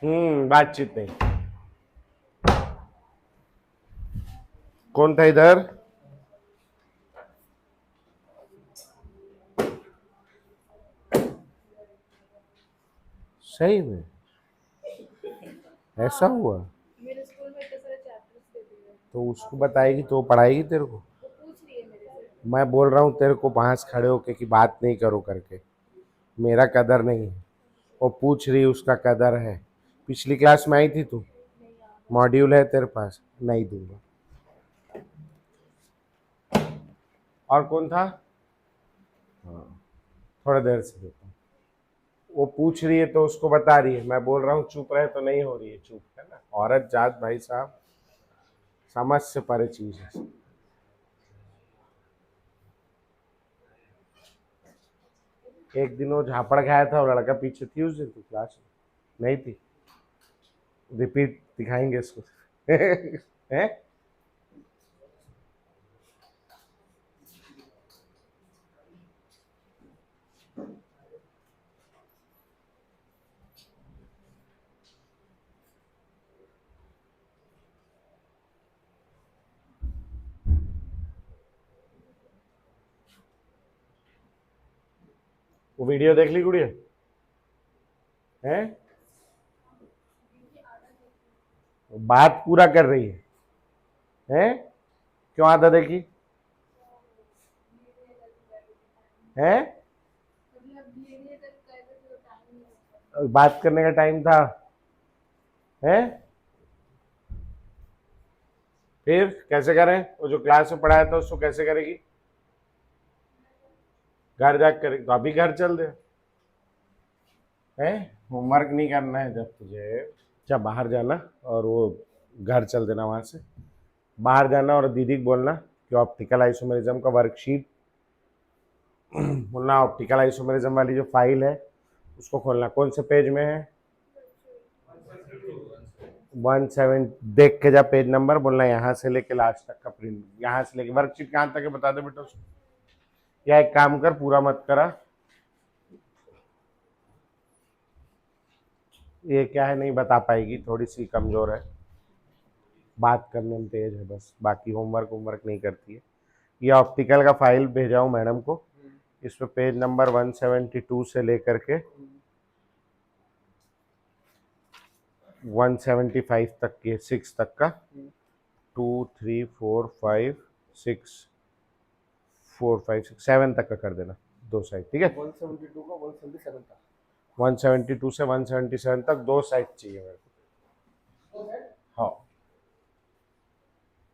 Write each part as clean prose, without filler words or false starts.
बातचीत नहीं। कौन था इधर? सही में ऐसा हुआ? मेरे स्कूल में इतने सारे चैप्टर्स दे दिए। तो उसको बताएगी तो वो पढ़ाएगी तेरे को। वो पूछ रही है मेरे से। मैं बोल रहा हूँ तेरे को पास खड़े होके कि बात नहीं करो करके। मेरा कदर नहीं है, वो पूछ रही उसका कदर है। पिछली क्लास में आई थी तू? नहीं याद है। मॉड्यूल है तेरे पास? नहीं दूंगा। और कौन था? हाँ, थोड़ा देर से देता हूँ। वो पूछ रही है तो उसको बता रही है, मैं बोल रहा हूँ चुप रहे तो नहीं हो रही है चुप, है ना। औरत जात भाई साहब समझ से परे चीज है। एक दिन वो झापड़ खाया था और लड़का पीछे थी उस दिन तो क्लास में नहीं थी। रिपीट दिखाएंगे इसको। हैं? वो वीडियो देख ली गुड़िया? हैं? बात पूरा कर रही है। हैं? क्यों आधा देखी? हैं? बात करने का टाइम था। हैं? फिर कैसे करें? वो जो क्लास में पढ़ाया था उसको कैसे करेगी? घर जाकर करेगी तो अभी घर चल दे। है? होमवर्क नहीं करना है जब तुझे, जब बाहर जाना और वो घर चल देना वहां से। बाहर जाना और दीदी को बोलना कि ऑप्टिकल आइसोमेरिज्म का वर्कशीट बोलना, ऑप्टिकल आइसोमेरिज्म वाली जो फाइल है उसको खोलना। कौन से पेज में है? 17 देख के जा पेज नंबर, बोलना यहाँ से लेके लास्ट तक का प्रिंट, यहाँ से लेके वर्कशीट कहाँ तक है बता दे बेटा उसको। या एक काम कर, पूरा मत करा। ये क्या है, नहीं बता पाएगी, थोड़ी सी कमजोर है, बात करने में तेज है बस, बाकी होमवर्क होमवर्क नहीं करती है। ये ऑप्टिकल का फाइल भेजा हूँ मैडम को, इसमें पेज नंबर 172 से लेकर के 175 तक के, 6 तक का, 2 3 4 5 6 4 5 6 7 तक का कर देना, दो साइड, ठीक है। 172 का 177 था। 172 से 177 तक दो साइड चाहिए मेरे को। हाँ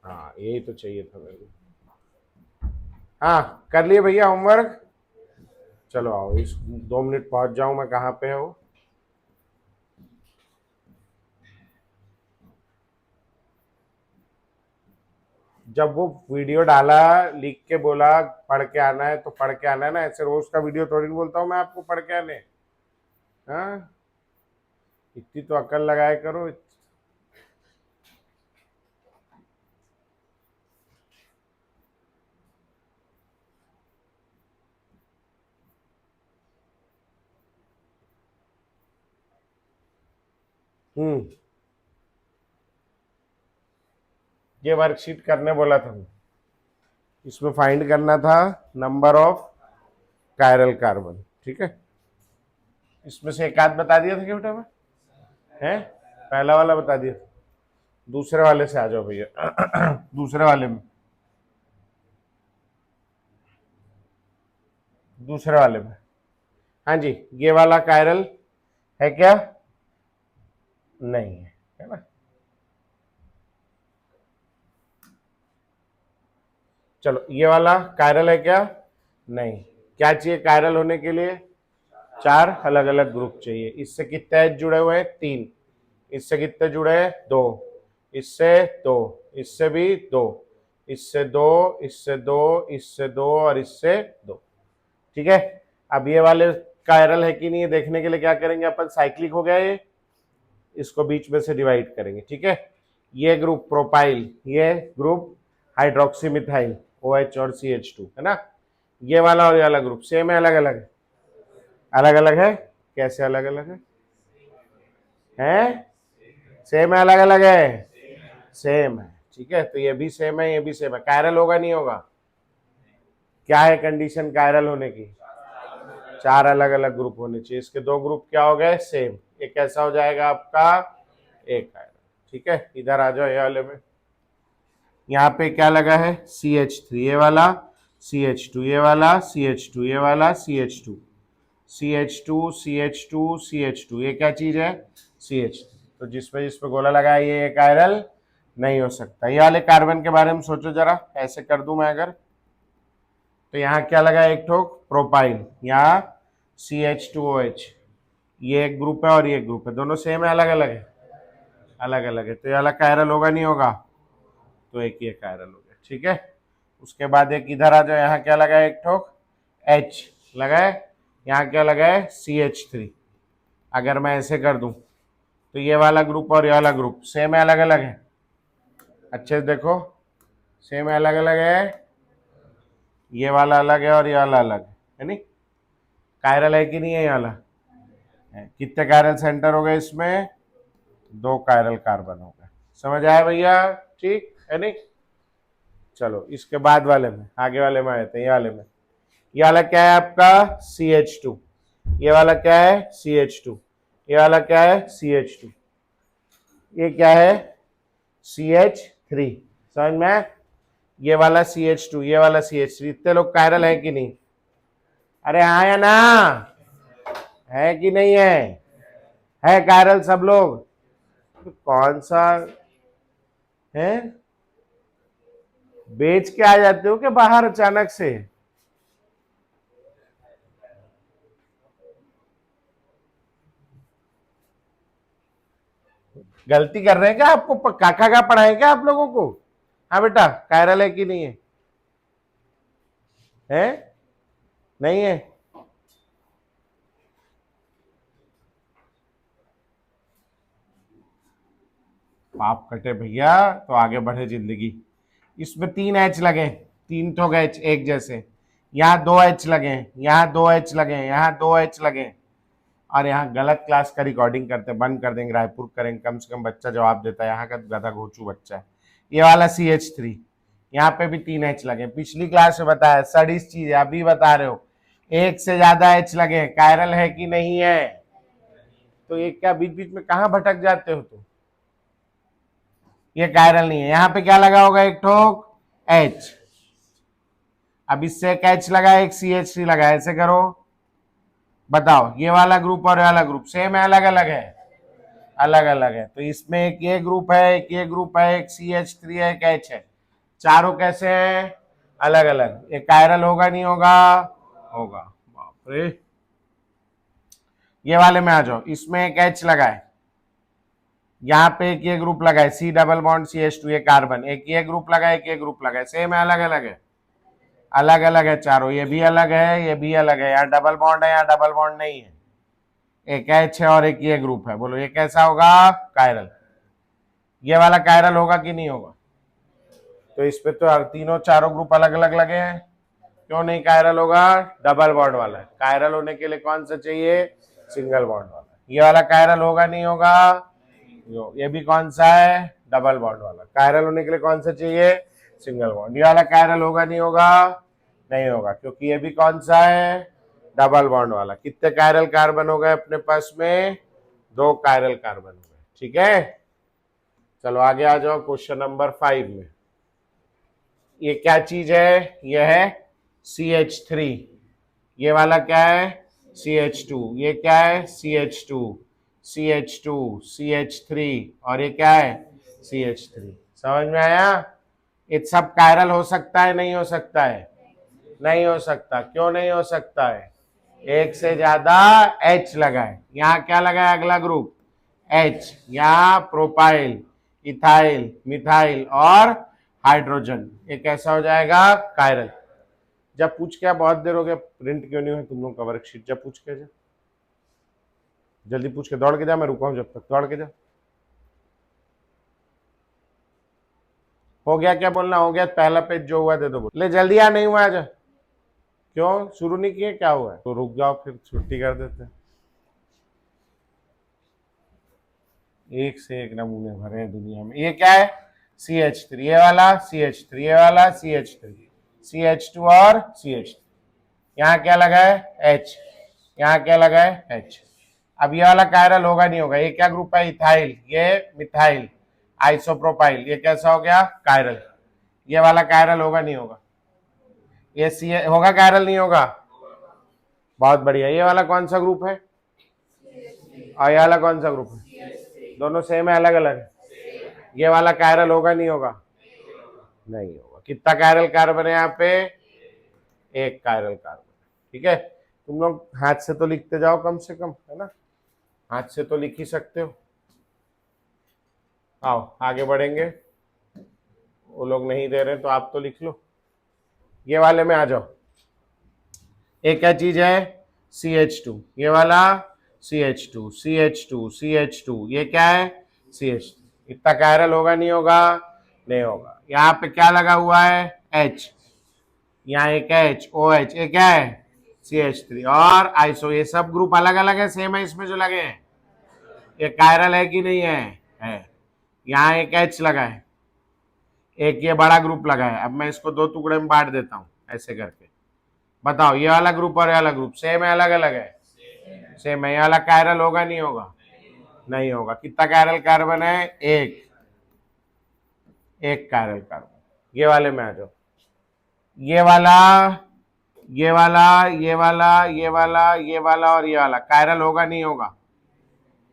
हाँ, यही तो चाहिए था मेरे को। हाँ कर लिए भैया होमवर्क? चलो आओ, इस 2 मिनट पहुंच जाऊं मैं, कहाँ पे हो? जब वो वीडियो डाला, लिख के बोला पढ़ के आना है तो पढ़ के आना है ना, ऐसे रोज का वीडियो थोड़ी नहीं बोलता हूँ मैं आपको पढ़ के आने। हाँ, इतनी तो अकल लगाया करो। हम्म, ये वर्कशीट करने बोला था मैं। इसमें फाइंड करना था नंबर ऑफ कायरल कार्बन, ठीक है। इसमें से एक आध बता दिया था क्या बेटा मैं? है? पहला वाला बता दिया। दूसरे वाले से आ जाओ भैया। दूसरे वाले में, दूसरे वाले में, हाँ जी, ये वाला कायरल है क्या? नहीं है, है ना। चलो ये वाला कायरल है क्या? नहीं। क्या चाहिए कायरल होने के लिए? 4 अलग अलग ग्रुप चाहिए। इससे कितने एच जुड़े हुए हैं? 3। इससे कितने जुड़े हैं? 2। इससे 2, इससे भी 2, इससे 2, इससे 2, इससे 2 और इससे 2, ठीक है। अब ये वाले कायरल है कि नहीं, देखने के लिए क्या करेंगे अपन, साइक्लिक हो गया ये, इसको बीच में से डिवाइड करेंगे, ठीक है। ये ग्रुप प्रोपाइल, ये ग्रुप हाइड्रोक्सी मिथाइल, OH और CH2, है ना। ये वाला और ये वाला ग्रुप सेम है, अलग अलग है? अलग अलग है। कैसे अलग अलग है? है? सेम है अलग अलग है? सेम है। ठीक है, तो ये भी सेम है, ये भी सेम है। कायरल होगा नहीं होगा? क्या है कंडीशन कायरल होने की? 4 अलग अलग ग्रुप होने चाहिए। इसके 2 ग्रुप क्या हो गए? सेम। ये कैसा हो जाएगा आपका? एक कायरल। ठीक है, इधर आ जाओ ये वाले में। यहाँ पे क्या लगा है? CH3 ये वाला, CH2 ये वाला, CH2 ये वाला, CH2, CH2, CH2, CH2, ये क्या चीज है? CH3। तो जिसपे जिसपे गोला लगा है ये कायरल नहीं हो सकता। ये वाले कार्बन के बारे में सोचो जरा, ऐसे कर दूं मैं अगर, तो यहाँ क्या लगा है? एक ठोक प्रोपाइल, यहाँ CH2OH, ये एक ग्रुप है और ये एक ग्रुप है, दोनों सेम है अलग अलग है? अलग अलग है। तो ये वाला कायरल होगा नहीं होगा? तो एक ये कायरल हो गया। ठीक है, उसके बाद एक इधर आ जाओ, यहाँ क्या लगा है? एक ठोक H लगा है, यहाँ क्या लगा है? CH3। अगर मैं ऐसे कर दूं तो ये वाला ग्रुप और ये वाला ग्रुप सेम है अलग अलग है? अच्छे से देखो, सेम है अलग अलग है? ये वाला अलग है और ये वाला अलग है नहीं? कायरल है कि नहीं है? ये वाला है। कितने कायरल सेंटर हो गए इसमें? 2 कायरल कार्बन हो गए। समझ आया भैया? ठीक है नहीं? चलो इसके बाद वाले में, आगे वाले में आए थे। ये वाले में, ये वाला क्या है आपका? CH2। ये वाला क्या है? CH2। ये वाला क्या है? CH2। ये क्या है? CH3। समझ में आया? ये वाला CH2, ये वाला CH3, इतने लोग कायरल है कि नहीं? अरे हाँ या ना? है कि नहीं है? है कायरल सब लोग? तो कौन सा है? बेच के आ जाते हो कि बाहर अचानक से? गलती कर रहे हैं क्या? आपको काका का पढ़ाए क्या आप लोगों को? हाँ बेटा, कायरल है कि नहीं है? है? नहीं है? पाप कटे भैया, तो आगे बढ़े जिंदगी। इसमें 3 H लगे, 3 ठोक H एक जैसे, यहाँ 2 H लगे, यहाँ 2 H लगे, यहाँ 2 H लगे, और यहाँ गलत क्लास का रिकॉर्डिंग करते, बंद कर देंगे, रायपुर करेंगे, कम से कम बच्चा जवाब देता है, यहाँ का गधा घोचू बच्चा है। ये वाला CH3, यहाँ पे भी 3 H लगे। पिछली क्लास में बताया, सड़ीस चीज है, अभी बता रहे हो, एक से ज्यादा H लगे, कायरल है कि नहीं है? तो ये क्या बीच बीच में कहाँ भटक जाते हो तुम? ये कायरल नहीं है। यहाँ पे क्या लगा होगा? एक ठोक H। अब इससे एक H लगा, एक CH3 लगा, ऐसे करो, बताओ ये वाला ग्रुप और ये वाला ग्रुप सेम है अलग अलग है? अलग अलग है। तो इसमें एक ये ग्रुप है, एक ये ग्रुप है, एक CH3 है, एक H है, चारों कैसे हैं? अलग अलग। ये कायरल होगा नहीं होगा? होगा। बाप रे। ये वाले में आ जाओ, इसमें एक H लगा है, यहाँ पे एक ये ग्रुप लगा है, C डबल बॉन्ड CH2, ये कार्बन, एक ये ग्रुप लगा है, एक ये ग्रुप लगा है, सेम है अलग अलग है? अलग अलग है चारों। ये भी अलग है, ये भी अलग है, यहाँ डबल बॉन्ड है, यहाँ डबल बॉन्ड नहीं है, एक H है और एक ये ग्रुप है। बोलो ये कैसा होगा? कायरल। ये वाला कायरल होगा कि नहीं होगा? तो इस पे तो तीनों चारों ग्रुप अलग अलग लगे हैं, क्यों नहीं कायरल होगा? डबल बॉन्ड वाला है। कायरल होने के लिए कौन सा चाहिए? सिंगल बॉन्ड वाला। ये वाला कायरल होगा नहीं होगा? ये भी कौन सा है? डबल बॉन्ड वाला। कायरल होने के लिए कौन सा चाहिए? Single bond. ये वाला कायरल होगा नहीं होगा? नहीं होगा, क्योंकि ये भी कौन सा है? डबल बॉन्ड वाला। कितने कायरल कार्बन हो गए अपने पास में? 2 कायरल कार्बन हो गए। ठीक है, चलो आगे आ जाओ क्वेश्चन नंबर 5 में। ये क्या चीज है? ये है CH3। ये वाला क्या है? CH2। ये क्या है? CH2, CH2, CH3, और ये क्या है? CH3। समझ में आया? ये सब कायरल हो सकता है नहीं हो सकता है? नहीं हो सकता। क्यों नहीं हो सकता है? एक से ज्यादा H लगा है। यहाँ क्या लगा है? अगला ग्रुप H, यहाँ प्रोपाइल, इथाइल, मिथाइल और हाइड्रोजन। ये कैसा हो जाएगा? कायरल। जब पूछ के, बहुत देर हो गया, प्रिंट क्यों नहीं हुआ तुम लोग का वर्कशीट? जब पूछ के जा, जल्दी पूछ के, दौड़ के जा, मैं रुका हूं जब तक, दौड़ के जा। हो गया? क्या बोलना हो गया? पहला पेज जो हुआ दे दो। बोल ले जल्दी आ, नहीं हुआ जा। क्यों शुरू नहीं किए? क्या हुआ है? तो रुक जाओ, फिर छुट्टी कर देते हैं। एक से एक नमूने भरे हैं दुनिया में। ये क्या है? CH3, ये वाला CH3, ये वाला CH3, CH2 और CH3। यहाँ क्या लगा है? H। यहाँ क्या लगा है? H। अब ये वाला कायरल होगा नहीं होगा? ये क्या ग्रुप है? इथाइल, ये मिथाइल, आइसोप्रोपाइल, ये कैसा हो गया? कायरल। ये वाला कायरल होगा नहीं होगा? ये सी होगा कायरल नहीं होगा? बहुत बढ़िया। ये वाला कौन सा ग्रुप है और ये वाला कौन सा ग्रुप है? दोनों सेम है अलग अलग? ये वाला कायरल होगा नहीं होगा? नहीं होगा। कितना कायरल कार्बन है यहाँ पे? एक कायरल कार्बन। ठीक है, तुम लोग हाथ से तो लिखते जाओ कम से कम, है ना? हाथ से तो लिख ही सकते हो। आओ आगे बढ़ेंगे। वो लोग नहीं दे रहे तो आप तो लिख लो। ये वाले में आ जाओ। एक क्या चीज है? CH2, ये वाला CH2, CH2, CH2, ये क्या है? CH2। इतना कायरल होगा नहीं होगा? नहीं होगा। यहाँ पे क्या लगा हुआ है? H। यहाँ एक H, OH, ये क्या है? CH3 और आइसो। ये सब ग्रुप अलग अलग है, सेम है इसमें जो लगे हैं? ये कायरल है कि नहीं है? है। यहाँ एक H लगा है, एक ये बड़ा ग्रुप लगा है। अब मैं इसको दो टुकड़े में बांट देता हूँ ऐसे करके। बताओ ये वाला ग्रुप और ये वाला ग्रुप सेम है अलग अलग है? सेम है। ये वाला कायरल होगा नहीं होगा? नहीं होगा। कितना कायरल कार्बन है? एक। एक कायरल कार्बन। ये वाले में आ जाओ। ये वाला, ये वाला, ये वाला, ये वाला, ये वाला और ये वाला कायरल होगा नहीं होगा?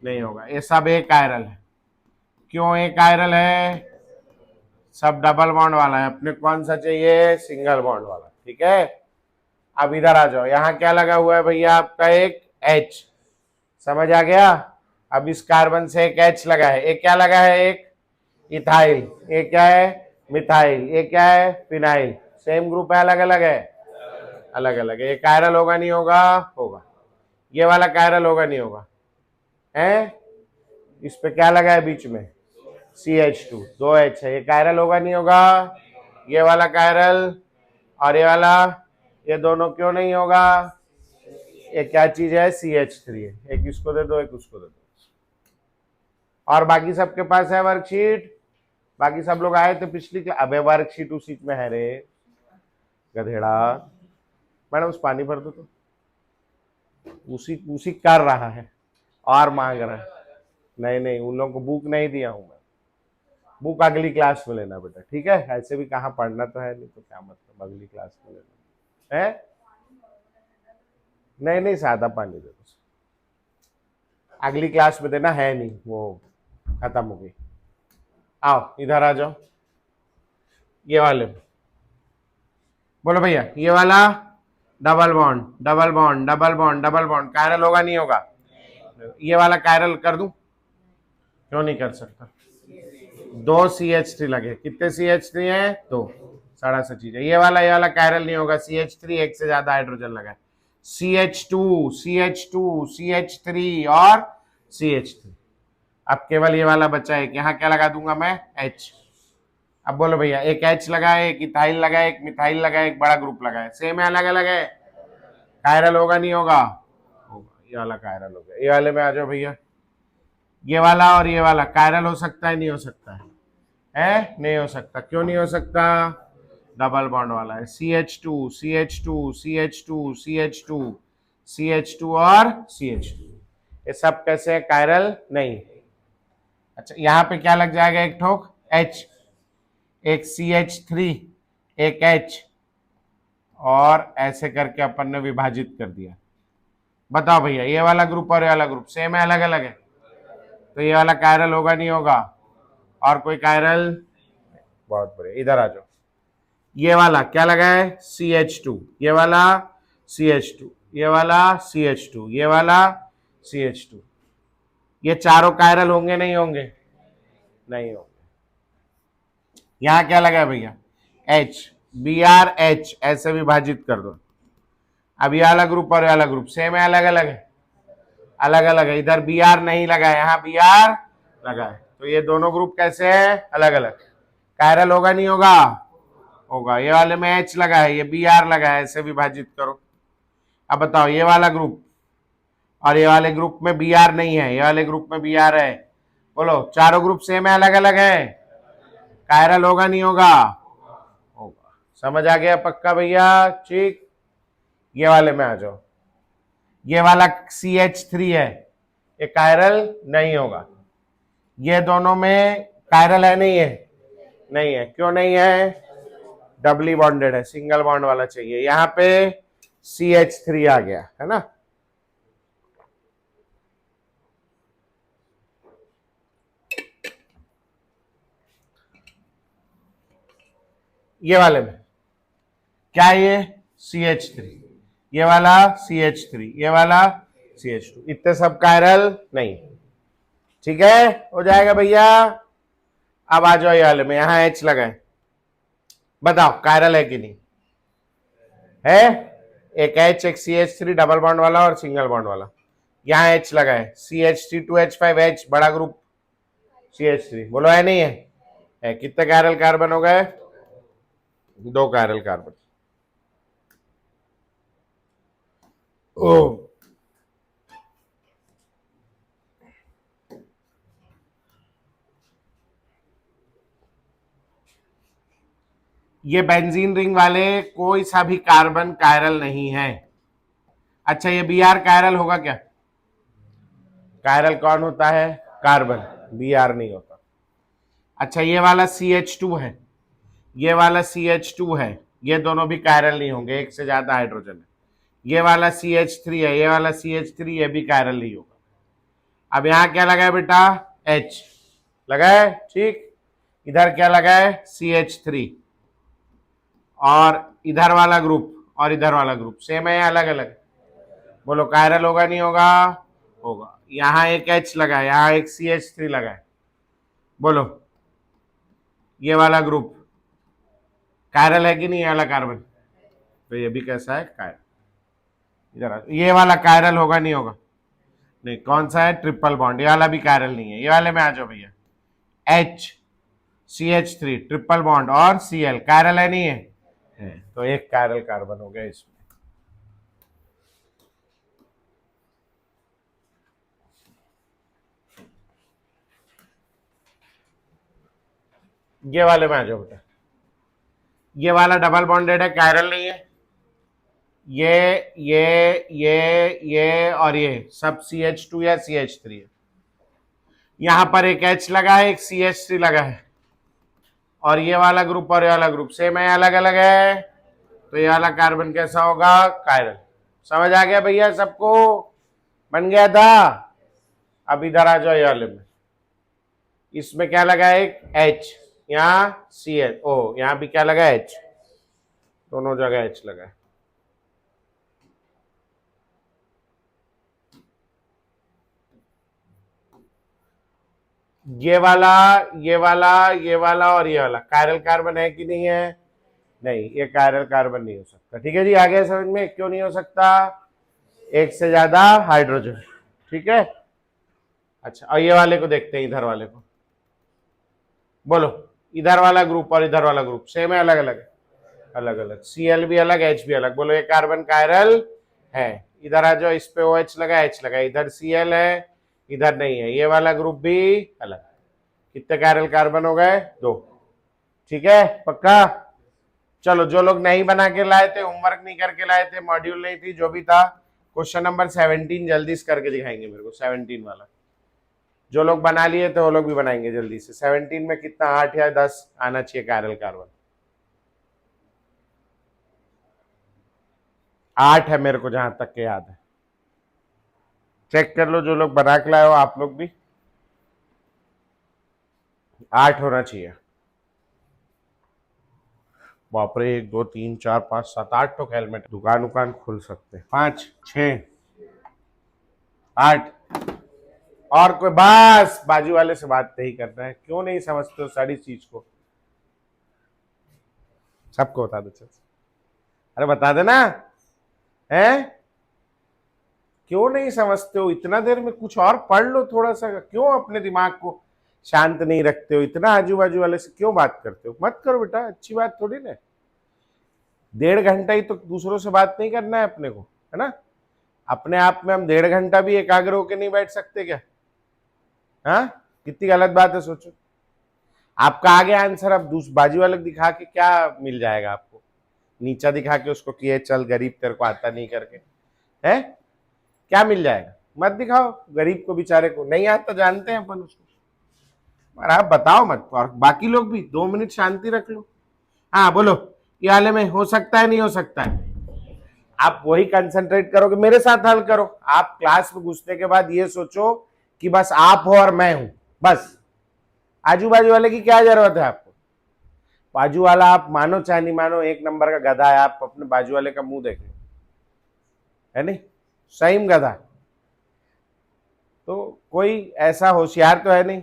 नहीं होगा। ये सब एक कायरल है। क्यों एक कायरल है? सब डबल बॉन्ड वाला है। अपने कौन सा चाहिए? सिंगल बॉन्ड वाला। ठीक है, अब इधर आ जाओ। यहाँ क्या लगा हुआ है भैया? आपका एक H। समझ आ गया? अब इस कार्बन से एक H लगा है। एक क्या लगा है? एक इथाइल। एक क्या है? मिथाइल। एक क्या है? फिनाइल। सेम ग्रुप है अलग अलग है? अलग अलग है। ये कायरल होगा नहीं होगा? होगा। ये वाला कायरल होगा नहीं होगा? है? इस पे क्या लगा है बीच में? CH2, दो H है। ये कायरल होगा नहीं होगा? ये वाला कायरल और ये वाला, ये दोनों क्यों नहीं होगा? ये क्या चीज है? CH3 है। एक इसको दे दो, एक उसको दे दो। और बाकी सबके पास है वर्कशीट? बाकी सब लोग आए थे पिछली क्लास? अबे वर्कशीट उसी में है रे गधेड़ा। मैडम उस पानी भर दो तो। उसी उसी कर रहा है और मांग रहा है। नहीं नहीं, उन लोगों को बुक नहीं दिया हूं मैं। बुक अगली क्लास में लेना बेटा, ठीक है? ऐसे भी कहाँ पढ़ना तो है नहीं, तो क्या मतलब अगली क्लास में लेना है? नहीं नहीं, सादा पानी दे दो। अगली क्लास में देना है नहीं, वो खत्म हो गई। आओ इधर आ जाओ। ये वाले बोलो भैया। ये वाला double bond, double bond, double bond, double bond, chiral होगा नहीं होगा? ये वाला कायरल कर दूं? क्यों नहीं कर सकता? दो CH3 लगे। कितने CH3 है? दो। सारा सा चीज है। ये वाला कायरल नहीं होगा। CH3, एक से ज्यादा हाइड्रोजन लगा है। CH2, CH2, CH3 और CH3। अब केवल ये वाला बचा है। यहाँ क्या लगा दूंगा मैं? H। अब बोलो भैया, एक H लगा है, एक इथाइल लगा है, एक मिथाइल लगा है, एक बड़ा ग्रुप लगा है। सेम है अलग अलग है? कायरल होगा नहीं होगा? होगा। ये वाला कायरल हो गया। ये वाले में आ जाओ भैया। ये वाला और ये वाला कायरल हो सकता है नहीं हो सकता है? नहीं हो सकता। क्यों नहीं हो सकता? डबल बॉन्ड वाला है। CH2, CH2, CH2, CH2, CH2 और CH2, ये सब कैसे है? कायरल नहीं। अच्छा, यहाँ पे क्या लग जाएगा? एक ठोक H, एक CH3, एक H, और ऐसे करके अपन ने विभाजित कर दिया। बताओ भैया, ये वाला ग्रुप और ये वाला ग्रुप सेम है अलग अलग है? तो ये वाला कायरल होगा नहीं होगा? और कोई कायरल? बहुत बढ़िया, इधर आ जाओ। ये वाला क्या लगा है? CH2, ये वाला CH2, ये वाला CH2, ये वाला CH2। ये चारों कायरल होंगे नहीं होंगे? नहीं होंगे। यहां क्या लगा है भैया? H, BRH, ऐसे विभाजित कर दो। अब ये वाला ग्रुप और ये वाला ग्रुप सेम है अलग अलग है? अलग अलग है। इधर Br नहीं लगा है, यहाँ Br लगा है। तो ये दोनों ग्रुप कैसे है? अलग अलग। कायरल होगा नहीं होगा? होगा। ये वाले में H लगा है, ये Br लगा है, ऐसे विभाजित करो। अब बताओ, ये वाला ग्रुप और ये वाले ग्रुप में Br नहीं है, ये वाले ग्रुप में Br है, बोलो चारों ग्रुप सेम है अलग अलग है? कायरल होगा नहीं होगा? होगा। समझ आ गया पक्का भैया? ठीक, ये वाले में आ जाओ। ये वाला CH3 है, ये कायरल नहीं होगा। ये दोनों में कायरल है नहीं है? नहीं है। क्यों नहीं है? डबली बॉन्डेड है, सिंगल बॉन्ड वाला चाहिए। यहां पे CH3 आ गया है ना। ये वाले में क्या, ये CH3, ये वाला CH3, ये वाला CH2, इतने सब कायरल नहीं। ठीक है, हो जाएगा भैया। अब आ जाओ ये वाले में, यहां H लगाए, बताओ कायरल है कि नहीं है? एक H, एक CH3 डबल बॉन्ड वाला और सिंगल बॉन्ड वाला। यहां H लगाए, CH3 2H5H बड़ा ग्रुप CH3, बोलो है नहीं है? है। कितने कायरल कार्बन हो गए? 2 कायरल कार्बन। ओ ये बेंजीन रिंग वाले कोई सा भी कार्बन कायरल नहीं है। अच्छा, ये Br कायरल होगा क्या? कायरल कौन होता है? कार्बन, Br नहीं होता। अच्छा, ये वाला CH2 है, ये वाला CH2 है, ये दोनों भी कायरल नहीं होंगे, एक से ज्यादा हाइड्रोजन है। ये वाला CH3 है, ये वाला CH3, ये भी कायरल नहीं होगा। अब यहां क्या लगा है बेटा? H लगा है, ठीक। इधर क्या लगा है? CH3। और इधर वाला ग्रुप और इधर वाला ग्रुप सेम है या अलग अलग? बोलो कायरल होगा नहीं होगा? होगा। यहां एक H लगा है, यहां एक CH3 लगा है, बोलो ये वाला ग्रुप कायरल है कि नहीं? ये वाला कार्बन, तो ये भी कैसा है? कायरल। इधर आ, ये वाला कायरल होगा नहीं होगा? नहीं। कौन सा है? ट्रिपल बॉन्ड, ये वाला भी कायरल नहीं है। ये वाले में आ जाओ भैया, H CH3 ट्रिपल बॉन्ड और Cl कायरल है नहीं है? है। तो एक कायरल कार्बन हो गया इसमें। ये वाले में आ जाओ बेटा, ये वाला डबल बॉन्डेड है, कायरल नहीं है। ये और ये सब CH2 या CH3 है। यहां पर एक H लगा है, एक CH3 लगा है, और ये वाला ग्रुप और ये वाला ग्रुप सेम है, अलग अलग है। तो ये वाला कार्बन कैसा होगा? कायरल। समझ आ गया भैया सबको? बन गया था। अब इधर आ जाओ ये वाले में, इसमें क्या लगा है? एक H, यहाँ CH, यहाँ भी क्या लगा है? H, दोनों जगह H लगा है। ये वाला, ये वाला, ये वाला और ये वाला कायरल कार्बन है कि नहीं है? नहीं, ये कायरल कार्बन नहीं हो सकता। ठीक है जी, आगे समझ में? क्यों नहीं हो सकता? एक से ज्यादा हाइड्रोजन। ठीक है। अच्छा, और ये वाले को देखते हैं, इधर वाले को, बोलो इधर वाला ग्रुप और इधर वाला ग्रुप सेम है अलग अलग? अलग अलग। Cl भी अलग, H भी अलग। बोलो ये कार्बन कायरल है। इधर आ जाओ, इस पे OH लगा, H लगा, इधर Cl है, इधर नहीं है। ये वाला ग्रुप भी अलग। कितने कायरल कार्बन हो गए? 2। ठीक है, पक्का? चलो, जो लोग नहीं बना के लाए थे, होमवर्क नहीं करके लाए थे, मॉड्यूल नहीं थी, जो भी था, क्वेश्चन नंबर 17 जल्दी से करके दिखाएंगे मेरे को, 17 वाला। जो लोग बना लिए थे वो लोग भी बनाएंगे जल्दी से। 17 में कितना, 8 या 10 आना चाहिए कायरल कार्बन? 8 है मेरे को जहां तक के याद है। चेक कर लो, जो लोग बना के लाए हो आप लोग भी, 8 होना चाहिए। बाप रे, 1 2 3 4 5 7 8 तो हेलमेट, दुकान खुल सकते। 5 6 8 और कोई? बस बाजू वाले से बात नहीं करना है। क्यों नहीं समझते हो सारी चीज को? सबको बता दो। अरे बता देना है। क्यों नहीं समझते हो? इतना देर में कुछ और पढ़ लो थोड़ा सा। क्यों अपने दिमाग को शांत नहीं रखते हो? इतना आजू बाजू वाले से क्यों बात करते हो? मत करो बेटा, अच्छी बात थोड़ी ना। 1.5 घंटा ही तो दूसरों से बात नहीं करना है अपने को, है ना? अपने आप में हम 1.5 घंटा भी एकाग्र होकर नहीं बैठ सकते क्या? हाँ, कितनी गलत बात है सोचो। आपका आगे आंसर, अब बाजू वाले को दिखा के क्या मिल जाएगा आपको, नीचा दिखा के उसको कि ये चल गरीब तेरे को आता नहीं करके, है क्या मिल जाएगा? मत दिखाओ गरीब को, बेचारे को नहीं आता, जानते हैं अपन उसको, पर आप बताओ मत। और बाकी लोग भी 2 मिनट शांति रख लो। हाँ बोलो, ये वाले में हो सकता है नहीं हो सकता है, आप वही कंसंट्रेट करोगे, मेरे साथ हल करो। आप क्लास में घुसने के बाद ये सोचो कि बस आप हो और मैं हूं, बस आजू बाजू वाले की क्या जरूरत है आपको। बाजू वाला आप मानो चाहे नहीं मानो एक नंबर का गधा है, आप अपने बाजू वाले का मुंह देख लो, है नहीं, सही में गधा। तो कोई ऐसा होशियार तो है नहीं,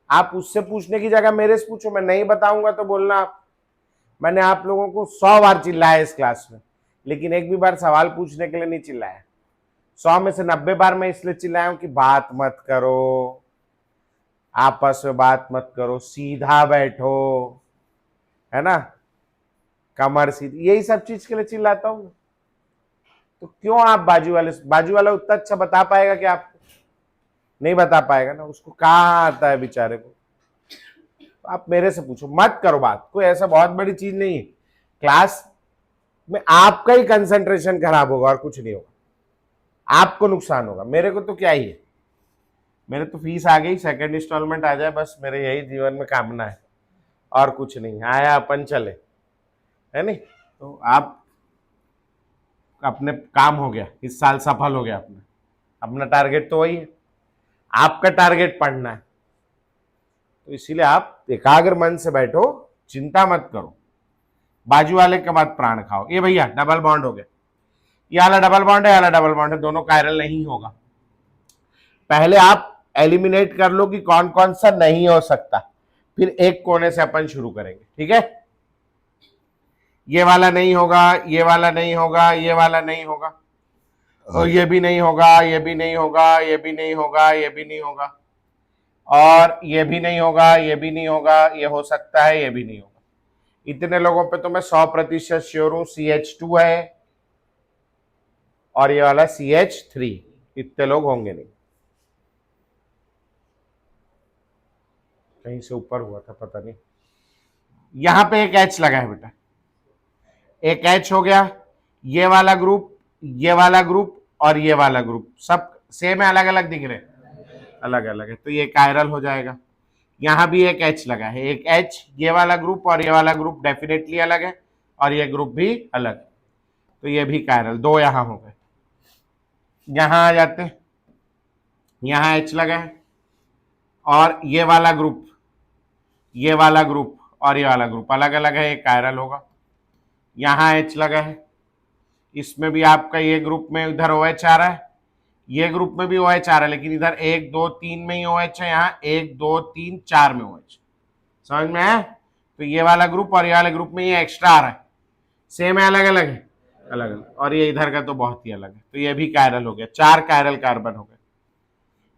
आप उससे पूछने की जगह मेरे से पूछो, मैं नहीं बताऊंगा तो बोलना आप। मैंने आप लोगों को 100 बार चिल्लाया इस क्लास में, लेकिन एक भी बार सवाल पूछने के लिए नहीं चिल्लाया। 100 में से 90 बार मैं इसलिए चिल्लाया हूं कि बात मत करो, आपस में बात मत करो, सीधा बैठो, है ना, कमर सीधी, यही सब चीज के लिए चिल्लाता हूं। तो क्यों आप बाजू वाला उतना अच्छा बता पाएगा कि आपको नहीं बता पाएगा ना, उसको कहाँ आता है बेचारे को। तो आप मेरे से पूछो, मत करो बात, कोई ऐसा बहुत बड़ी चीज नहीं है। क्लास में आपका ही कंसंट्रेशन खराब होगा और कुछ नहीं होगा, आपको नुकसान होगा, मेरे को तो क्या ही है। मेरे तो फीस आ गई, सेकंड इंस्टॉलमेंट आ जाए, बस मेरे यही जीवन में कामना है, और कुछ नहीं। आया अपन चले, है नहीं। तो आप अपने काम हो गया, इस साल सफल हो गया अपना टारगेट तो वही है, आपका टारगेट पढ़ना है। तो इसीलिए आप एकाग्र मन से बैठो, चिंता मत करो, बाजू वाले का मत प्राण खाओ। ये भैया डबल बॉन्ड हो गया, ये वाला डबल बॉन्ड है, वाला डबल बॉन्ड है, दोनों कायरल नहीं होगा। पहले आप एलिमिनेट कर लो कि कौन कौन सा नहीं हो सकता, फिर एक कोने से अपन शुरू करेंगे, ठीक है। ये वाला नहीं होगा, ये वाला नहीं होगा, ये वाला नहीं होगा, और ये भी नहीं होगा, ये भी नहीं होगा, ये भी नहीं होगा, ये भी नहीं होगा, और ये भी नहीं होगा, ये भी नहीं होगा, ये हो सकता है, ये भी नहीं होगा। इतने लोगों पे तो मैं 100% श्योर हूं CH2 है, और ये वाला CH3, इतने लोग होंगे नहीं। कहीं से ऊपर हुआ था पता नहीं, यहां पे एक H लगा है बेटा, एक H हो गया। ये वाला ग्रुप, ये वाला ग्रुप और ये वाला ग्रुप सब सेम है, अलग अलग दिख रहे हैं, अलग अलग है, तो ये कायरल हो जाएगा। यहां भी एक H लगा है, एक H, ये वाला ग्रुप और ये वाला ग्रुप डेफिनेटली अलग है, और ये ग्रुप भी अलग, तो ये भी कायरल। 2 यहां हो गए, यहां आ जाते हैं, यहां H लगा है, और ये वाला ग्रुप, ये वाला ग्रुप और ये वाला ग्रुप अलग अलग है, ये कायरल होगा। यहां H लगा है, इसमें भी आपका ये ग्रुप में इधर OH आ रहा है, ये ग्रुप में भी OH आ रहा है, लेकिन इधर 1 2 3 में ही OH है, यहाँ 1 2 3 4 में OH, समझ में है। तो ये वाला ग्रुप और ये वाले ग्रुप में ये एक्स्ट्रा आ रहा है, सेम है अलग अलग है, अलग अलग, और ये इधर का तो बहुत ही अलग है, तो ये भी कायरल हो गया, 4 कायरल कार्बन हो गए।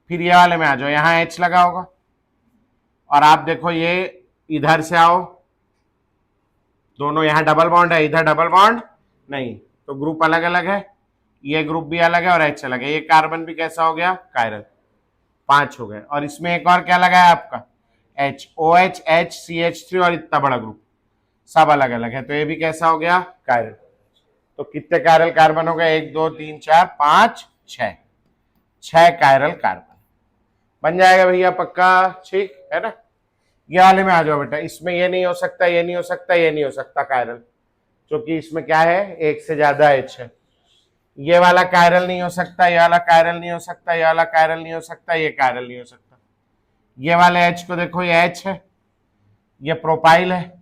फिर ये वाले में आ जाओ, यहाँ H लगा होगा, और आप देखो ये इधर से आओ, दोनों यहाँ डबल बॉन्ड है, इधर डबल बॉन्ड नहीं, तो ग्रुप अलग अलग है, ये ग्रुप भी अलग है और H अलग है। ये कार्बन भी कैसा हो गया, कायरल, 5 हो गए। और इसमें एक और क्या लगा है आपका, H, OH, H, CH3 और इतना बड़ा ग्रुप सब अलग अलग है, तो ये भी कैसा हो गया, कायरल। तो कितने कायरल कार्बन हो गए, 1 2 3 4 5 6, 6 कायरल कार्बन बन जाएगा भैया, पक्का, ठीक है ना। ये वाले में आ जाओ बेटा, इसमें ये नहीं हो सकता, ये नहीं हो सकता, ये नहीं हो सकता कायरल, क्योंकि इसमें क्या है, एक से ज्यादा H है। ये वाला कायरल नहीं हो सकता, ये वाला कायरल नहीं हो सकता, ये वाला कायरल नहीं हो सकता, ये कायरल नहीं हो सकता। ये वाले H को देखो, ये H है, ये प्रोपाइल है,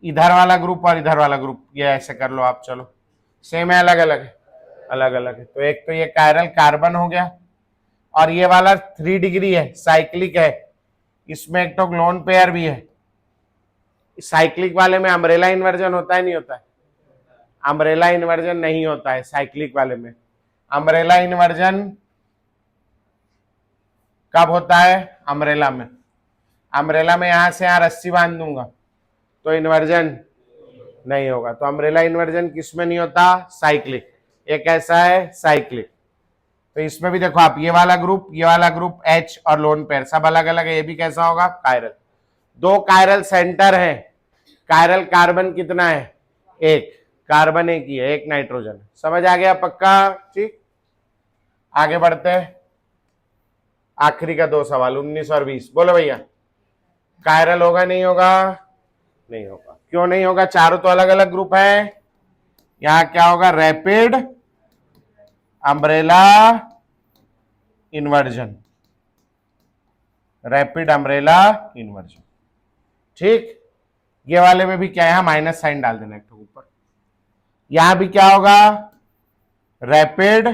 इधर वाला ग्रुप और इधर वाला ग्रुप, ये ऐसे कर लो आप, चलो सेम है, अलग अलग है, अलग अलग है। तो एक तो ये कायरल कार्बन हो गया, और ये वाला 3 डिग्री है, साइक्लिक है, इसमें एक तो लोन पेयर भी है। साइक्लिक वाले में अम्ब्रेला इन्वर्जन होता है नहीं होता है, अम्ब्रेला इन्वर्जन नहीं होता है साइक्लिक वाले में। अम्ब्रेला इन्वर्जन कब होता है, अम्ब्रेला में, अम्ब्रेला में यहां से यहां रस्सी बांध दूंगा तो इन्वर्जन नहीं होगा। तो अम्ब्रेला इन्वर्जन किस में नहीं होता, साइक्लिक, ये कैसा है, साइक्लिक, तो इसमें भी देखो आप, ये वाला ग्रुप H और लोन पेयर सब अलग अलग है, ये भी कैसा होगा, कायरल। दो कायरल सेंटर है, कायरल कार्बन कितना है, एक, कार्बन एक ही है, एक नाइट्रोजन। समझ आ गया पक्का? ठीक, आगे बढ़ते हैं। आखिरी का दो सवाल 19 और 20, बोलो भैया। कायरल होगा नहीं होगा? नहीं होगा। क्यों नहीं होगा? चारों तो अलग अलग ग्रुप है। यहां क्या होगा, rapid umbrella inversion, rapid umbrella inversion. ठीक, ये वाले में भी क्या, यहां माइनस साइन डाल देना एक तो ऊपर। यहां भी क्या होगा, रैपिड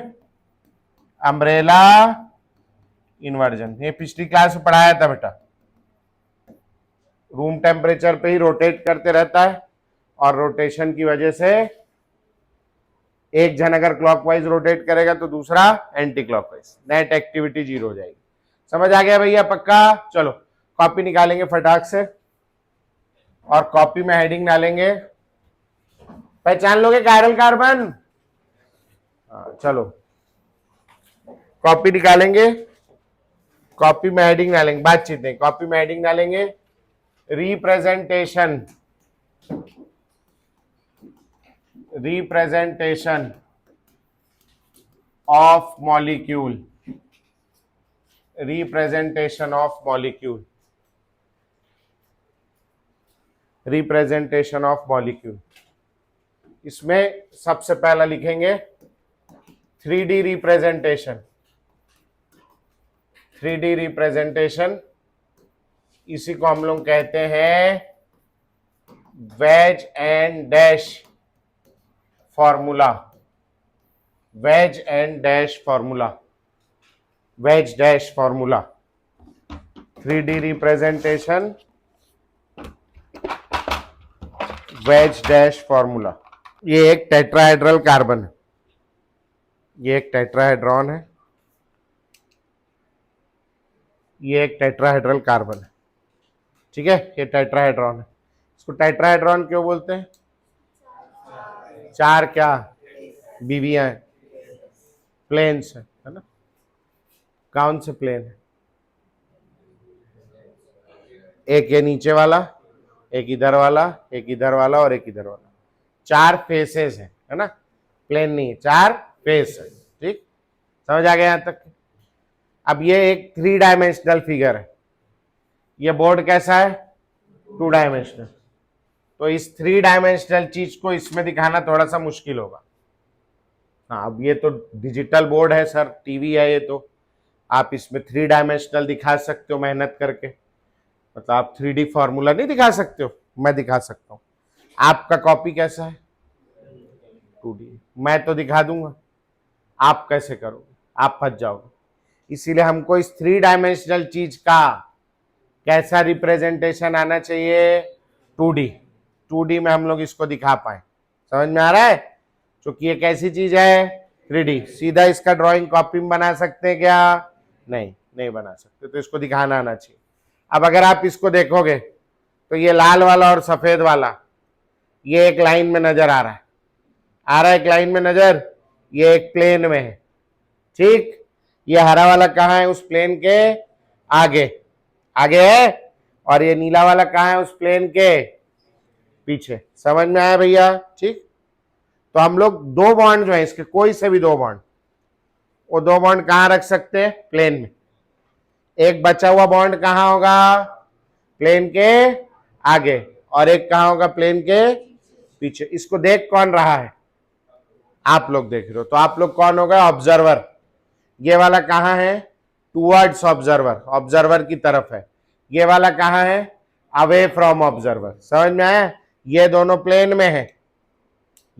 अम्ब्रेला इन्वर्जन। ये पिछली क्लास में पढ़ाया था बेटा। रूम टेम्परेचर पे ही रोटेट करते रहता है, और रोटेशन की वजह से एक जन अगर क्लॉकवाइज रोटेट करेगा तो दूसरा एंटी क्लॉकवाइज, नेट एक्टिविटी 0 हो जाएगी। समझ आ गया भैया पक्का? चलो कॉपी निकालेंगे फटाक से, और कॉपी में हेडिंग डालेंगे, पहचान लोगे कायरल कार्बन? चलो कॉपी निकालेंगे, कॉपी में हेडिंग डालेंगे, बातचीत नहीं, कॉपी में हेडिंग डालेंगे, representation of molecule, representation of molecule, representation of molecule. इसमें सबसे पहला लिखेंगे 3D रिप्रेजेंटेशन, 3D रिप्रेजेंटेशन, इसी को हम लोग कहते हैं wedge and dash formula, wedge and dash formula, wedge dash formula, 3D representation, wedge dash formula. ये एक टेट्राहेड्रल कार्बन है, ये एक टेट्राहेड्रॉन है, ये एक टेट्राहेड्रल कार्बन है। ठीक है, ये टेट्राहेड्रॉन है। इसको टेट्राहेड्रॉन क्यों बोलते हैं? चार क्या बीवियां हैं, प्लेन्स है ना? कौन से प्लेन है? एक ये नीचे वाला, एक इधर वाला, एक इधर वाला और एक इधर वाला, चार फेसेस है ना? प्लेन नहीं है, चार फेस है। ठीक, समझ आ गया यहां तक? अब ये एक 3 डायमेंशनल फिगर है, ये बोर्ड कैसा है, 2 डायमेंशनल। तो इस 3 डायमेंशनल चीज को इसमें दिखाना थोड़ा सा मुश्किल होगा। हाँ, अब ये तो डिजिटल बोर्ड है सर, टीवी है ये, तो आप इसमें 3 डायमेंशनल दिखा सकते हो मेहनत करके, मतलब आप 3D फॉर्मूला नहीं दिखा सकते हो, मैं दिखा सकता हूं। आपका कॉपी कैसा है, 2D, मैं तो दिखा दूंगा, आप कैसे करोगे, आप फंस जाओगे। इसीलिए हमको इस 3 डायमेंशनल चीज का कैसा रिप्रेजेंटेशन आना चाहिए, 2D, 2D में हम लोग इसको दिखा पाए। समझ में आ रहा है? क्योंकि ये कैसी चीज है, 3D। सीधा इसका ड्राइंग कॉपी में बना सकते हैं क्या? नहीं, नहीं बना सकते, तो इसको दिखाना आना चाहिए। अब अगर आप इसको देखोगे तो ये लाल वाला और सफेद वाला ये एक लाइन में नजर आ रहा है, आ रहा है एक लाइन में नजर, ये एक प्लेन में है। ठीक, ये हरा वाला कहाँ है, उस प्लेन के आगे, आगे है, और ये नीला वाला कहाँ है, उस प्लेन के पीछे। समझ में आया भैया? ठीक, तो हम लोग 2 बॉन्ड जो है इसके, कोई से भी 2 बॉन्ड, वो 2 बॉन्ड कहाँ रख सकते हैं, प्लेन में। एक बचा हुआ बॉन्ड कहाँ होगा, प्लेन के आगे, और एक कहाँ होगा, प्लेन के पीछे। इसको देख कौन रहा है, आप लोग देख रहे हो, तो आप लोग कौन होगा, ऑब्जर्वर। ये वाला कहाँ है, टूवर्ड्स ऑब्जर्वर, ऑब्जर्वर की तरफ है। ये वाला कहाँ है, अवे फ्रॉम ऑब्जर्वर। समझ में आया? ये दोनों प्लेन में है।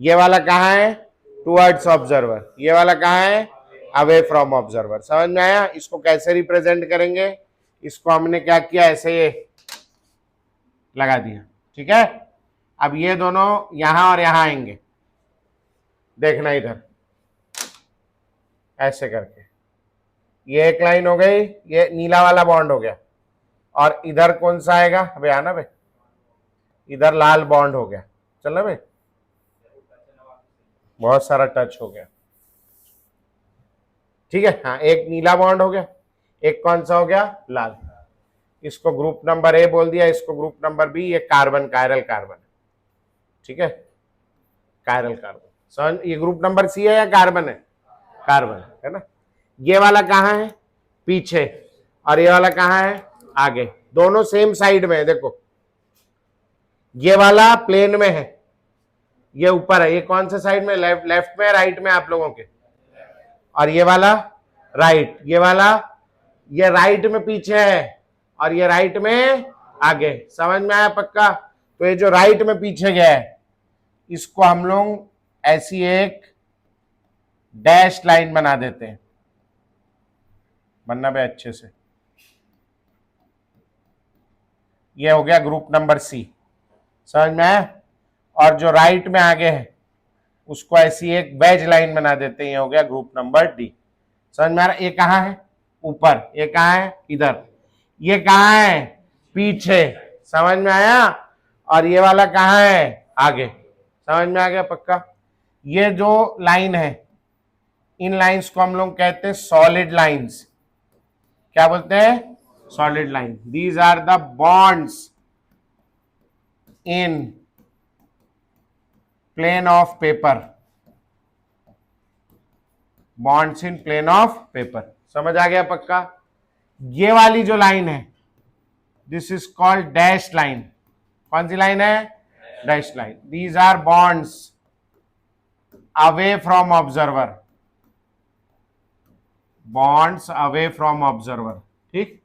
ये वाला कहाँ है, टूवर्ड्स ऑब्जर्वर, ये वाला कहाँ है, अवे फ्रॉम ऑब्जर्वर। समझ में आया? इसको कैसे रिप्रेजेंट करेंगे, इसको हमने क्या किया, ऐसे ये लगा दिया। ठीक है, अब ये दोनों यहां और यहां आएंगे, देखना इधर ऐसे करके, ये एक लाइन हो गई, ये नीला वाला बॉन्ड हो गया, और इधर कौन सा आएगा, अबे आना बे, इधर लाल बॉन्ड हो गया। चल बे, बहुत सारा टच हो गया। ठीक है। हाँ, एक नीला बॉन्ड हो गया, एक कौन सा हो गया, लाल। इसको ग्रुप नंबर ए बोल दिया, इसको ग्रुप नंबर बी। ये कार्बन, कायरल कार्बन, ठीक है, कायरल कार्बन। समझ, ये ग्रुप नंबर सी है या कार्बन है, कार्बन है ना। ये वाला कहाँ है, पीछे, और ये वाला कहाँ है, आगे। दोनों सेम साइड में है, देखो ये वाला प्लेन में है, ये ऊपर है। ये कौन सा साइड में, लेफ्ट में, राइट में आप लोगों के, और ये वाला राइट, ये वाला, ये राइट में पीछे है और ये राइट में आगे। समझ में आया पक्का। तो ये जो राइट में पीछे गया है, इसको हम लोग ऐसी एक डैश लाइन बना देते हैं, बनना भी अच्छे से। ये हो गया ग्रुप नंबर सी, समझ में आया। और जो राइट में आगे है उसको ऐसी एक वेज लाइन बना देते हैं, ये हो गया ग्रुप नंबर डी। समझ में आ रहा। ये कहाँ है, ऊपर, ये कहाँ है, इधर, ये कहाँ है, पीछे। समझ में आया। और ये वाला कहाँ है, आगे। समझ में आ गया पक्का। ये जो लाइन है, इन लाइंस को हम लोग कहते हैं सॉलिड लाइंस। क्या बोलते हैं, solid line. These are the bonds in plane of paper, bonds in plane of paper. समझ आ गया पक्का। ये वाली जो लाइन है, this is called dash line. कौन सी लाइन है, dash line. These are bonds away from observer, bonds away from observer, ठीक।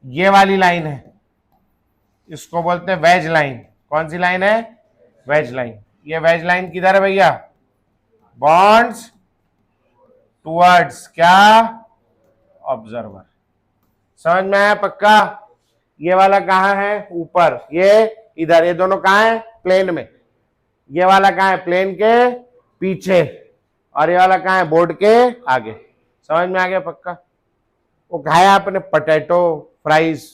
ये वाली लाइन है, इसको बोलते हैं वेज लाइन। कौन सी लाइन है, वेज लाइन। ये वेज लाइन किधर है भैया, बॉन्ड्स टुवर्ड्स क्या, ऑब्जर्वर। समझ में आया पक्का। ये वाला कहाँ है, ऊपर, ये इधर, ये दोनों कहाँ है, प्लेन में। ये वाला कहाँ है, प्लेन के पीछे, और ये वाला कहाँ है, बोर्ड के आगे। समझ में आ गया पक्का। वो खाया आपने पोटैटो फ्राइज,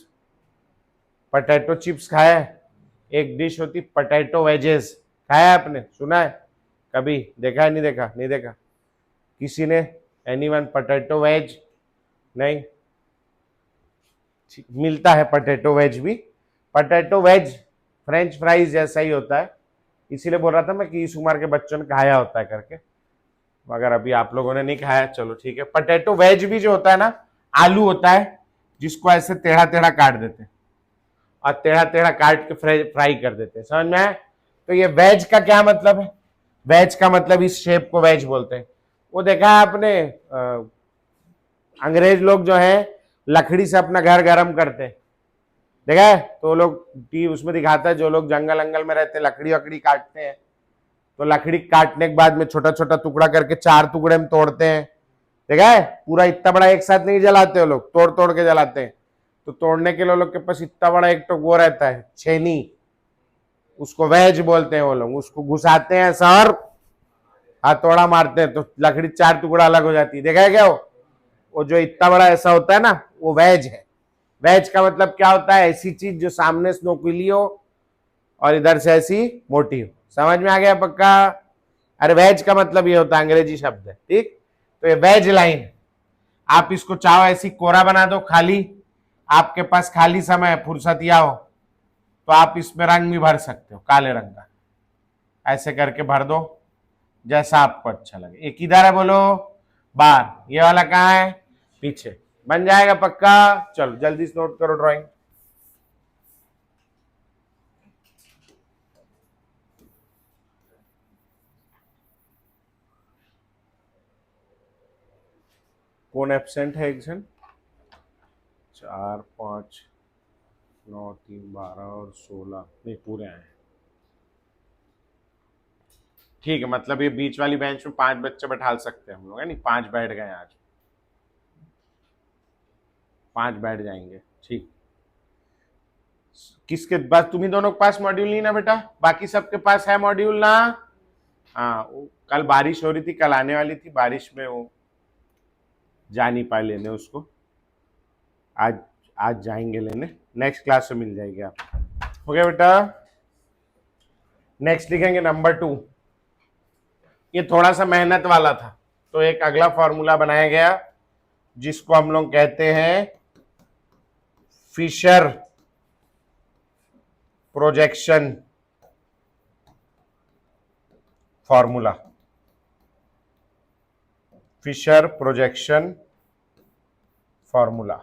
पोटैटो चिप्स खाया है। एक डिश होती पोटैटो वेजेस, खाया आपने, सुना है कभी, देखा है, नहीं देखा, नहीं देखा किसी ने, एनीवन पोटैटो वेज, नहीं मिलता है पोटैटो वेज भी। पोटैटो वेज फ्रेंच फ्राइज जैसा ही होता है, इसीलिए बोल रहा था मैं कि इस उम्र के बच्चों ने खाया होता है करके, मगर अभी आप लोगों ने नहीं खाया, चलो ठीक है। पोटैटो वेज भी जो होता है ना, आलू होता है जिसको ऐसे टेढ़ा टेढ़ा काट देते हैं और टेढ़ा टेढ़ा काट के फ्राई कर देते हैं। समझ में आया। तो ये वेज का क्या मतलब है, वेज का मतलब इस शेप को वेज बोलते हैं। वो देखा है आपने, अंग्रेज लोग जो है लकड़ी से अपना घर गर्म करते हैं, देखा है। तो लोग उसमें दिखाता है, जो लोग जंगल अंगल में रहते हैं लकड़ी वकड़ी काटते हैं, तो लकड़ी काटने के बाद में छोटा छोटा टुकड़ा करके 4 टुकड़े में तोड़ते हैं, देखा है। पूरा इतना बड़ा एक साथ नहीं जलाते हो लोग, तोड़ तोड़ के जलाते हैं। तो तोड़ने के लिए लोग के पास इतना बड़ा एक तो वो रहता है, छेनी, उसको वेज बोलते हैं वो लोग। उसको घुसाते हैं सर, हथौड़ा मारते हैं तो लकड़ी 4 टुकड़ा अलग हो जाती है, देखा है क्या। वो जो इतना बड़ा ऐसा होता है ना, वो वेज है। वेज का मतलब क्या होता है, ऐसी चीज जो सामने से नोकीली हो और इधर से ऐसी मोटी हो। समझ में आ गया पक्का। अरे वेज का मतलब ये होता है, अंग्रेजी शब्द है, ठीक। तो ये वेज लाइन, आप इसको चाहो ऐसी कोरा बना दो, खाली आपके पास खाली समय फुर्सतिया हो तो आप इसमें रंग भी भर सकते हो, काले रंग का ऐसे करके भर दो, जैसा आपको अच्छा लगे। एक किधर है बोलो, बाहर। ये वाला कहाँ है, पीछे। बन जाएगा पक्का। चलो जल्दी से नोट करो ड्राइंग। कौन एब्सेंट है, एक जन, 4 5 9 3 12 और 16 नहीं पूरे आए। ठीक है, मतलब ये बीच वाली बेंच में 5 बच्चे बैठा सकते हैं हम लोग, है नहीं। 5 बैठ गए आज, 5 बैठ जाएंगे, ठीक। किसके पास, तुम ही दोनों के पास मॉड्यूल नहीं ना बेटा, बाकी सबके पास है मॉड्यूल ना। हाँ, कल बारिश हो रही थी, कल आने वाली थी, बारिश में वो जा नहीं पाए लेने उसको। आज जाएंगे लेने, नेक्स्ट क्लास में मिल जाएगी आप। हो गया बेटा। नेक्स्ट लिखेंगे नंबर 2। ये थोड़ा सा मेहनत वाला था, तो एक अगला फॉर्मूला बनाया गया जिसको हम लोग कहते हैं Fischer projection formula. Fischer projection formula,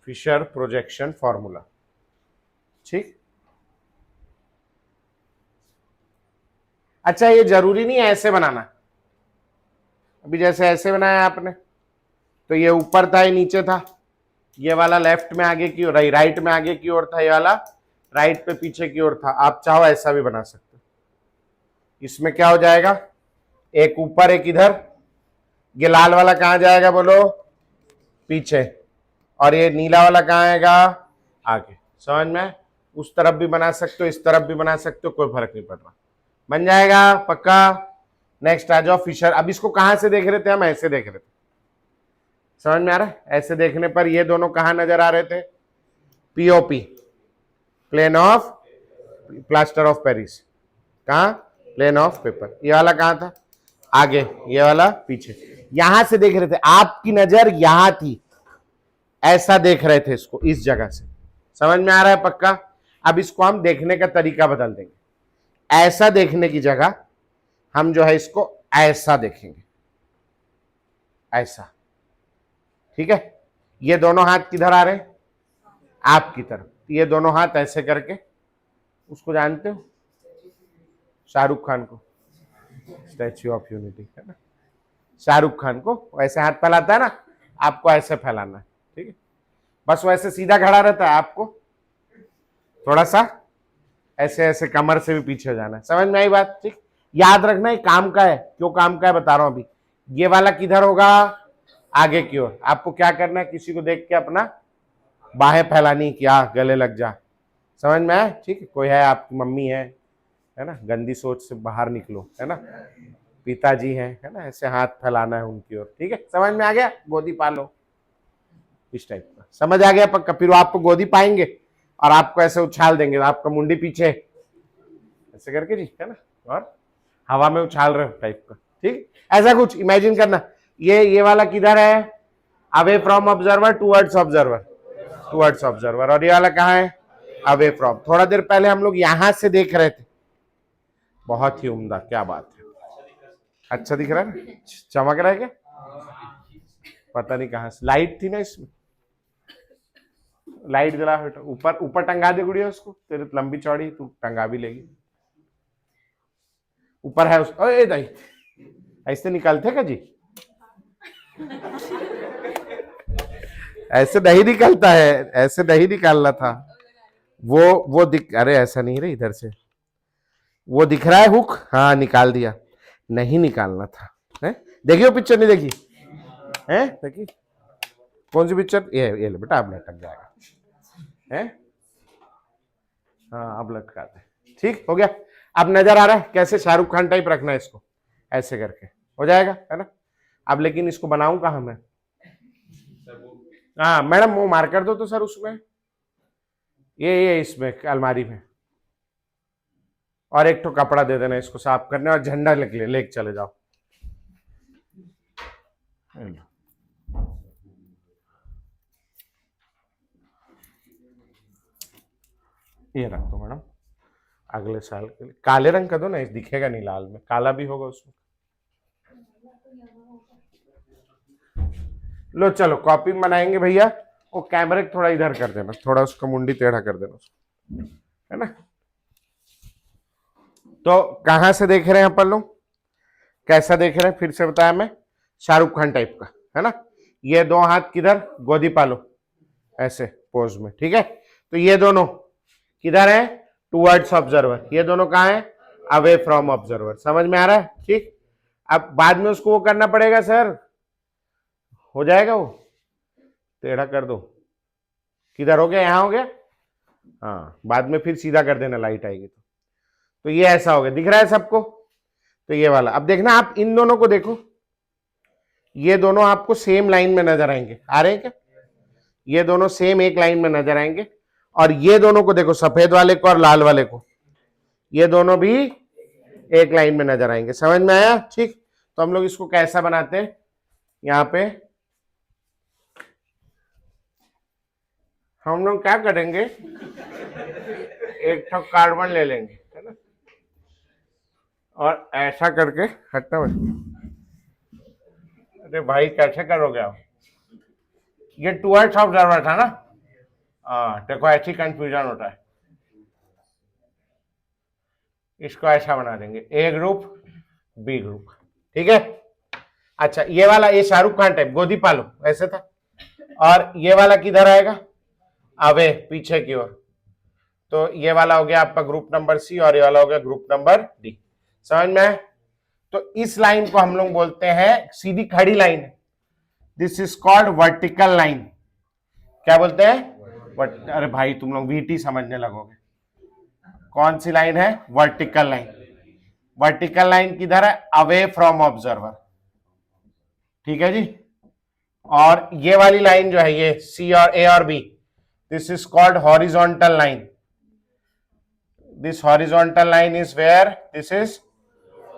Fischer projection formula. ठीक। अच्छा, ये जरूरी नहीं है ऐसे बनाना। अभी जैसे ऐसे बनाया आपने, तो ये ऊपर था, ये नीचे था, ये वाला लेफ्ट में आगे की ओर, राइट में आगे की ओर था, ये वाला राइट पे पीछे की ओर था। आप चाहो ऐसा भी बना सकते हो। इसमें क्या हो जाएगा, एक ऊपर एक इधर, ये लाल वाला कहां जाएगा बोलो, पीछे, और ये नीला वाला कहां आएगा, आगे। समझ में? उस तरफ भी बना सकते हो, इस तरफ भी बना सकते हो, कोई फर्क नहीं पड़ रहा, बन जाएगा पक्का। नेक्स्ट आ जाओ फिशर। अब इसको कहां से देख रहे थे हम, ऐसे देख रहे थे, समझ में आ रहा है? ऐसे देखने पर ये दोनों कहां नजर आ रहे थे, POP, plane of plaster of Paris. कहां, प्लेन ऑफ पेपर। ये वाला कहां था, आगे, ये वाला पीछे। यहां से देख रहे थे, आपकी नजर यहां थी, ऐसा देख रहे थे इसको, इस जगह से। समझ में आ रहा है पक्का? अब इसको हम देखने का तरीका बदल देंगे। ऐसा देखने की जगह हम जो है इसको ऐसा देखेंगे, ऐसा। ठीक है। ये दोनों हाथ किधर आ रहे हैं, आपकी तरफ। ये दोनों हाथ ऐसे करके, उसको जानते हो, शाहरुख खान को, स्टैच्यू ऑफ यूनिटी, है ना, शाहरुख खान को ऐसे हाथ फैलाता है ना, आपको ऐसे फैलाना है। ठीक है। बस वैसे सीधा खड़ा रहता है, आपको थोड़ा सा ऐसे ऐसे कमर से भी पीछे हो जाना है। समझ में आई बात? ठीक। याद रखना ये काम का है, क्यों काम का है बता रहा हूं अभी। ये वाला किधर होगा, आगे की ओर। आपको क्या करना है, किसी को देख के अपना बाहें फैलानी, क्या गले लग जा। समझ में आया? ठीक है। कोई है, आपकी मम्मी है ना, गंदी सोच से बाहर निकलो, है ना, पिताजी है ना, ऐसे हाथ फैलाना है उनकी ओर। ठीक है, समझ में आ गया? गोदी पालो, इस टाइप का। समझ आ गया पक्का? फिर वो आपको गोदी पाएंगे और आपको ऐसे उछाल देंगे, आपका मुंडी पीछे ऐसे करके जी, है ना, और हवा में उछाल रहे हो टाइप का। ठीक, ऐसा कुछ इमेजिन करना। ये वाला किधर है, away from observer towards observer, towards observer. और ये वाला कहाँ है, अवे फ्रॉम। थोड़ा देर पहले हम लोग यहां से देख रहे थे, बहुत ही उम्दा, क्या बात है। अच्छा दिख रहा है ना, चमक रहा है क्या? पता नहीं कहां से लाइट थी ना इसमें, लाइट जला बेटा। ऊपर ऊपर टंगा दे गुड़िया उसको, तेरे लंबी चौड़ी, तू टंगा भी लेगी। ऊपर है उस, ओए दाई, ऐसे निकलते क्या जी, ऐसे नहीं निकलता है, ऐसे नहीं निकालना था। वो दिख, अरे ऐसा नहीं रे, इधर से वो दिख रहा है हुक, हाँ निकाल दिया, नहीं निकालना था। है? देखियो पिक्चर, नहीं देखी है? देखी कौन सी पिक्चर? ये ले बेटा, अब लटक जाएगा है। हाँ अब लटकाते। ठीक हो गया। अब नजर आ रहा है कैसे शाहरुख खान टाइप रखना है इसको, ऐसे करके हो जाएगा, है ना। अब लेकिन इसको बनाऊं कहाँ मैं? हाँ मैडम, वो मार कर दो तो सर उसमें, ये इसमें अलमारी में, और एक तो कपड़ा दे देना इसको साफ करने, और झंडा लेके चले जाओ। ये रख दो मैडम, अगले साल के लिए काले रंग का दो ना, दिखेगा नहीं लाल में, काला भी होगा उसमें। लो चलो कॉपी बनाएंगे भैया। वो कैमरे थोड़ा इधर कर देना, थोड़ा उसका मुंडी टेढ़ा कर देना उसको, है ना। तो कहां से देख रहे हैं अपन लोग, कैसा देख रहे हैं, फिर से बताया मैं, शाहरुख खान टाइप का, है ना। ये दो हाथ किधर, गोदी पालो ऐसे पोज में। ठीक है। तो ये दोनों किधर है, टूवर्ड्स ऑब्जर्वर। ये दोनों कहां है, अवे फ्रॉम ऑब्जर्वर। समझ में आ रहा है? ठीक। अब बाद में उसको वो करना पड़ेगा सर, हो जाएगा वो, टेढ़ा कर दो। किधर हो गया, यहां हो गया, हाँ बाद में फिर सीधा कर देना, लाइट आएगी तो ये ऐसा हो गया, दिख रहा है सबको। तो ये वाला, अब देखना आप इन दोनों को देखो, ये दोनों आपको सेम लाइन में नजर आएंगे, आ रहे हैं क्या? ये दोनों सेम एक लाइन में नजर आएंगे। और ये दोनों को देखो, सफेद वाले को और लाल वाले को, ये दोनों भी एक लाइन में नजर आएंगे। समझ में आया? ठीक। तो हम लोग इसको कैसा बनाते हैं, यहाँ पे हम लोग क्या करेंगे, एक तो कार्बन ले लेंगे, है ना, और ऐसा करके हटना मत। अरे भाई कैसे करोगे आप, ये टूवर्ड्स ऑब्जर्वर था ना। हाँ देखो ऐसी कंफ्यूजन होता है। इसको ऐसा बना देंगे, ए ग्रुप बी ग्रुप, ठीक है। अच्छा ये वाला, ये शाहरुख खान टाइप गोदी पालो ऐसे था, और ये वाला किधर आएगा, अवे पीछे की ओर। तो ये वाला हो गया आपका ग्रुप नंबर सी, और ये वाला हो गया ग्रुप नंबर डी। समझ में आए? तो इस लाइन को हम लोग बोलते हैं, सीधी खड़ी line, this is called vertical line. क्या बोलते हैं? अरे भाई तुम लोग वीटी समझने लगोगे। कौन सी लाइन है? Vertical line. वर्टिकल लाइन किधर है? अवे फ्रॉम ऑब्जर्वर, ठीक है जी। और ये वाली लाइन जो है, ये सी और ए और B, this is called horizontal line. This horizontal line is where, this is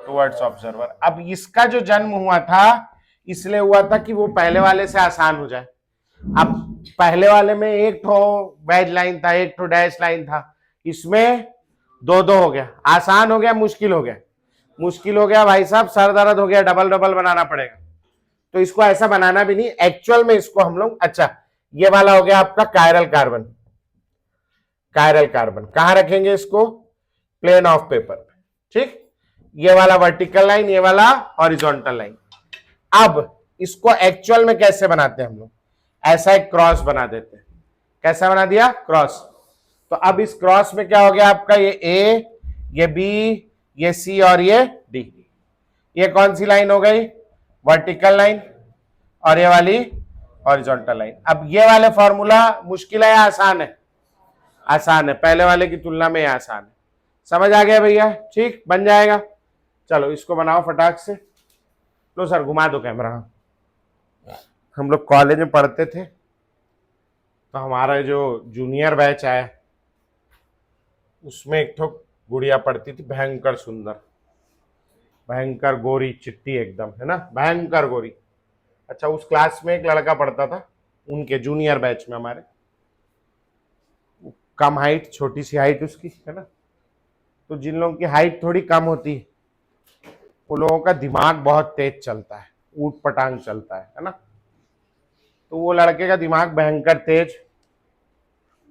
towards observer. अब इसका जो जन्म हुआ था, इसलिए हुआ था कि वो पहले वाले से आसान हो जाए। अब पहले वाले में एक ठो बैज लाइन था, एक ठो डैश लाइन था, इसमें दो दो हो गया। आसान हो गया, मुश्किल हो गया। मुश्किल हो गया भाई साहब, सर दर्द हो गया, डबल डबल बनाना पड़ेगा। तो इसको ऐसा बनाना भी नहीं, एक्चुअल में इसको हम लोग, अच्छा ये वाला हो गया आपका कायरल कार्बन। कायरल कार्बन कहां रखेंगे इसको? प्लेन ऑफ पेपर, ठीक। ये वाला वर्टिकल लाइन, ये वाला हॉरिजॉन्टल लाइन। अब इसको एक्चुअल में कैसे बनाते हैं हम लोग? ऐसा एक क्रॉस बना देते हैं। कैसा बना दिया? क्रॉस। तो अब इस क्रॉस में क्या हो गया आपका, ये ए, ये बी, ये सी और ये डी। ये कौन सी लाइन हो गई? Vertical line. और ये वाली हॉरिजॉन्टल लाइन। अब ये वाले फॉर्मूला मुश्किल है या आसान है? आसान है, पहले वाले की तुलना में आसान है। समझ आ गया भैया? ठीक, बन जाएगा। चलो इसको बनाओ फटाक से। लो सर घुमा दो कैमरा। हम लोग कॉलेज में पढ़ते थे, तो हमारा जो जूनियर बैच आया, उसमें एक ठो गुड़िया पढ़ती थी, भयंकर सुंदर, भयंकर गोरी चिट्टी एकदम, है ना, भयंकर गोरी। अच्छा उस क्लास में एक लड़का पढ़ता था, उनके जूनियर बैच में हमारे, कम हाइट, छोटी सी हाइट उसकी, है ना। तो जिन लोगों की हाइट थोड़ी कम होती है, उन लोगों का दिमाग बहुत तेज चलता है, ऊट पटांग चलता है ना। तो वो लड़के का दिमाग भयंकर तेज,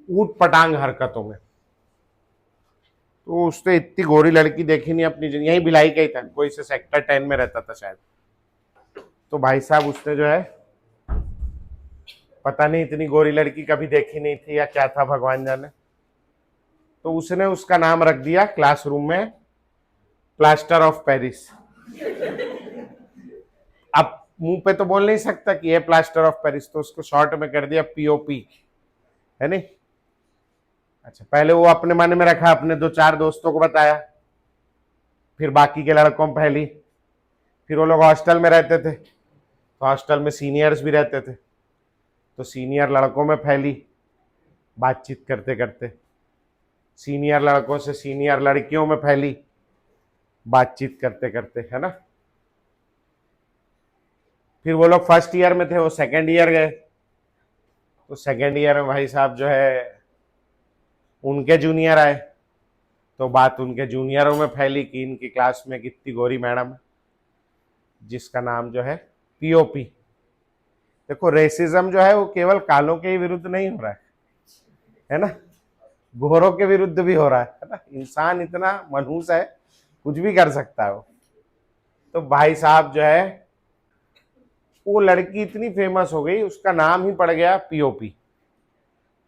ऊट पटांग हरकतों में। तो उसने इतनी गोरी लड़की देखी नहीं अपनी जिंदगी, यही भिलाई का ही था, कोई से सेक्टर 10 में रहता था शायद। तो भाई साहब उसने जो है, पता नहीं इतनी गोरी लड़की कभी देखी नहीं थी या क्या था भगवान जाने, तो उसने उसका नाम रख दिया क्लासरूम में प्लास्टर ऑफ पेरिस। अब मुंह पे तो बोल नहीं सकता कि ये प्लास्टर ऑफ पेरिस, तो उसको शॉर्ट में कर दिया पीओपी, है नहीं। अच्छा पहले वो अपने मन में रखा, अपने दो चार दोस्तों को बताया, फिर बाकी के लड़कों में फैली। फिर वो लोग हॉस्टल में रहते थे, तो हॉस्टल में सीनियर्स भी रहते थे, तो सीनियर लड़कों में फैली बातचीत करते करते। सीनियर लड़कों से सीनियर लड़कियों में फैली बातचीत करते करते, है ना। फिर वो लोग फर्स्ट ईयर में थे, वो सेकेंड ईयर गए, तो सेकेंड ईयर में भाई साहब जो है उनके जूनियर आए, तो बात उनके जूनियरों में फैली कि इनकी क्लास में कितनी गोरी मैडम है, जिसका नाम जो है पीओपी। देखो रेसिज्म जो है वो केवल कालों के ही विरुद्ध नहीं हो रहा है ना, गोरों के विरुद्ध भी हो रहा है ना। इंसान इतना मनहूस है, कुछ भी कर सकता है वो। तो भाई साहब जो है, वो लड़की इतनी फेमस हो गई, उसका नाम ही पड़ गया पीओपी।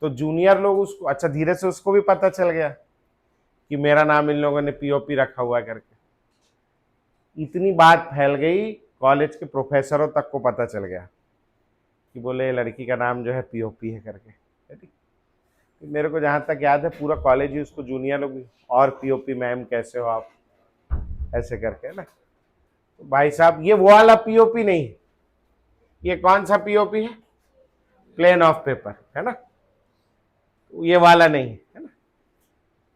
तो जूनियर लोग उसको, अच्छा धीरे से उसको भी पता चल गया कि मेरा नाम इन लोगों ने पीओपी रखा हुआ करके। इतनी बात फैल गई, कॉलेज के प्रोफेसरों तक को पता चल गया कि बोले लड़की का नाम जो है पीओपी है करके। तो मेरे को जहाँ तक याद है पूरा कॉलेज ही उसको जूनियर लोग, और पीओपी मैम कैसे हो आप, ऐसे करके ना। तो भाई साहब ये वो वाला पीओपी नहीं, ये कौन सा पीओपी है? प्लेन ऑफ पेपर, है ना, ये वाला नहीं, है ना।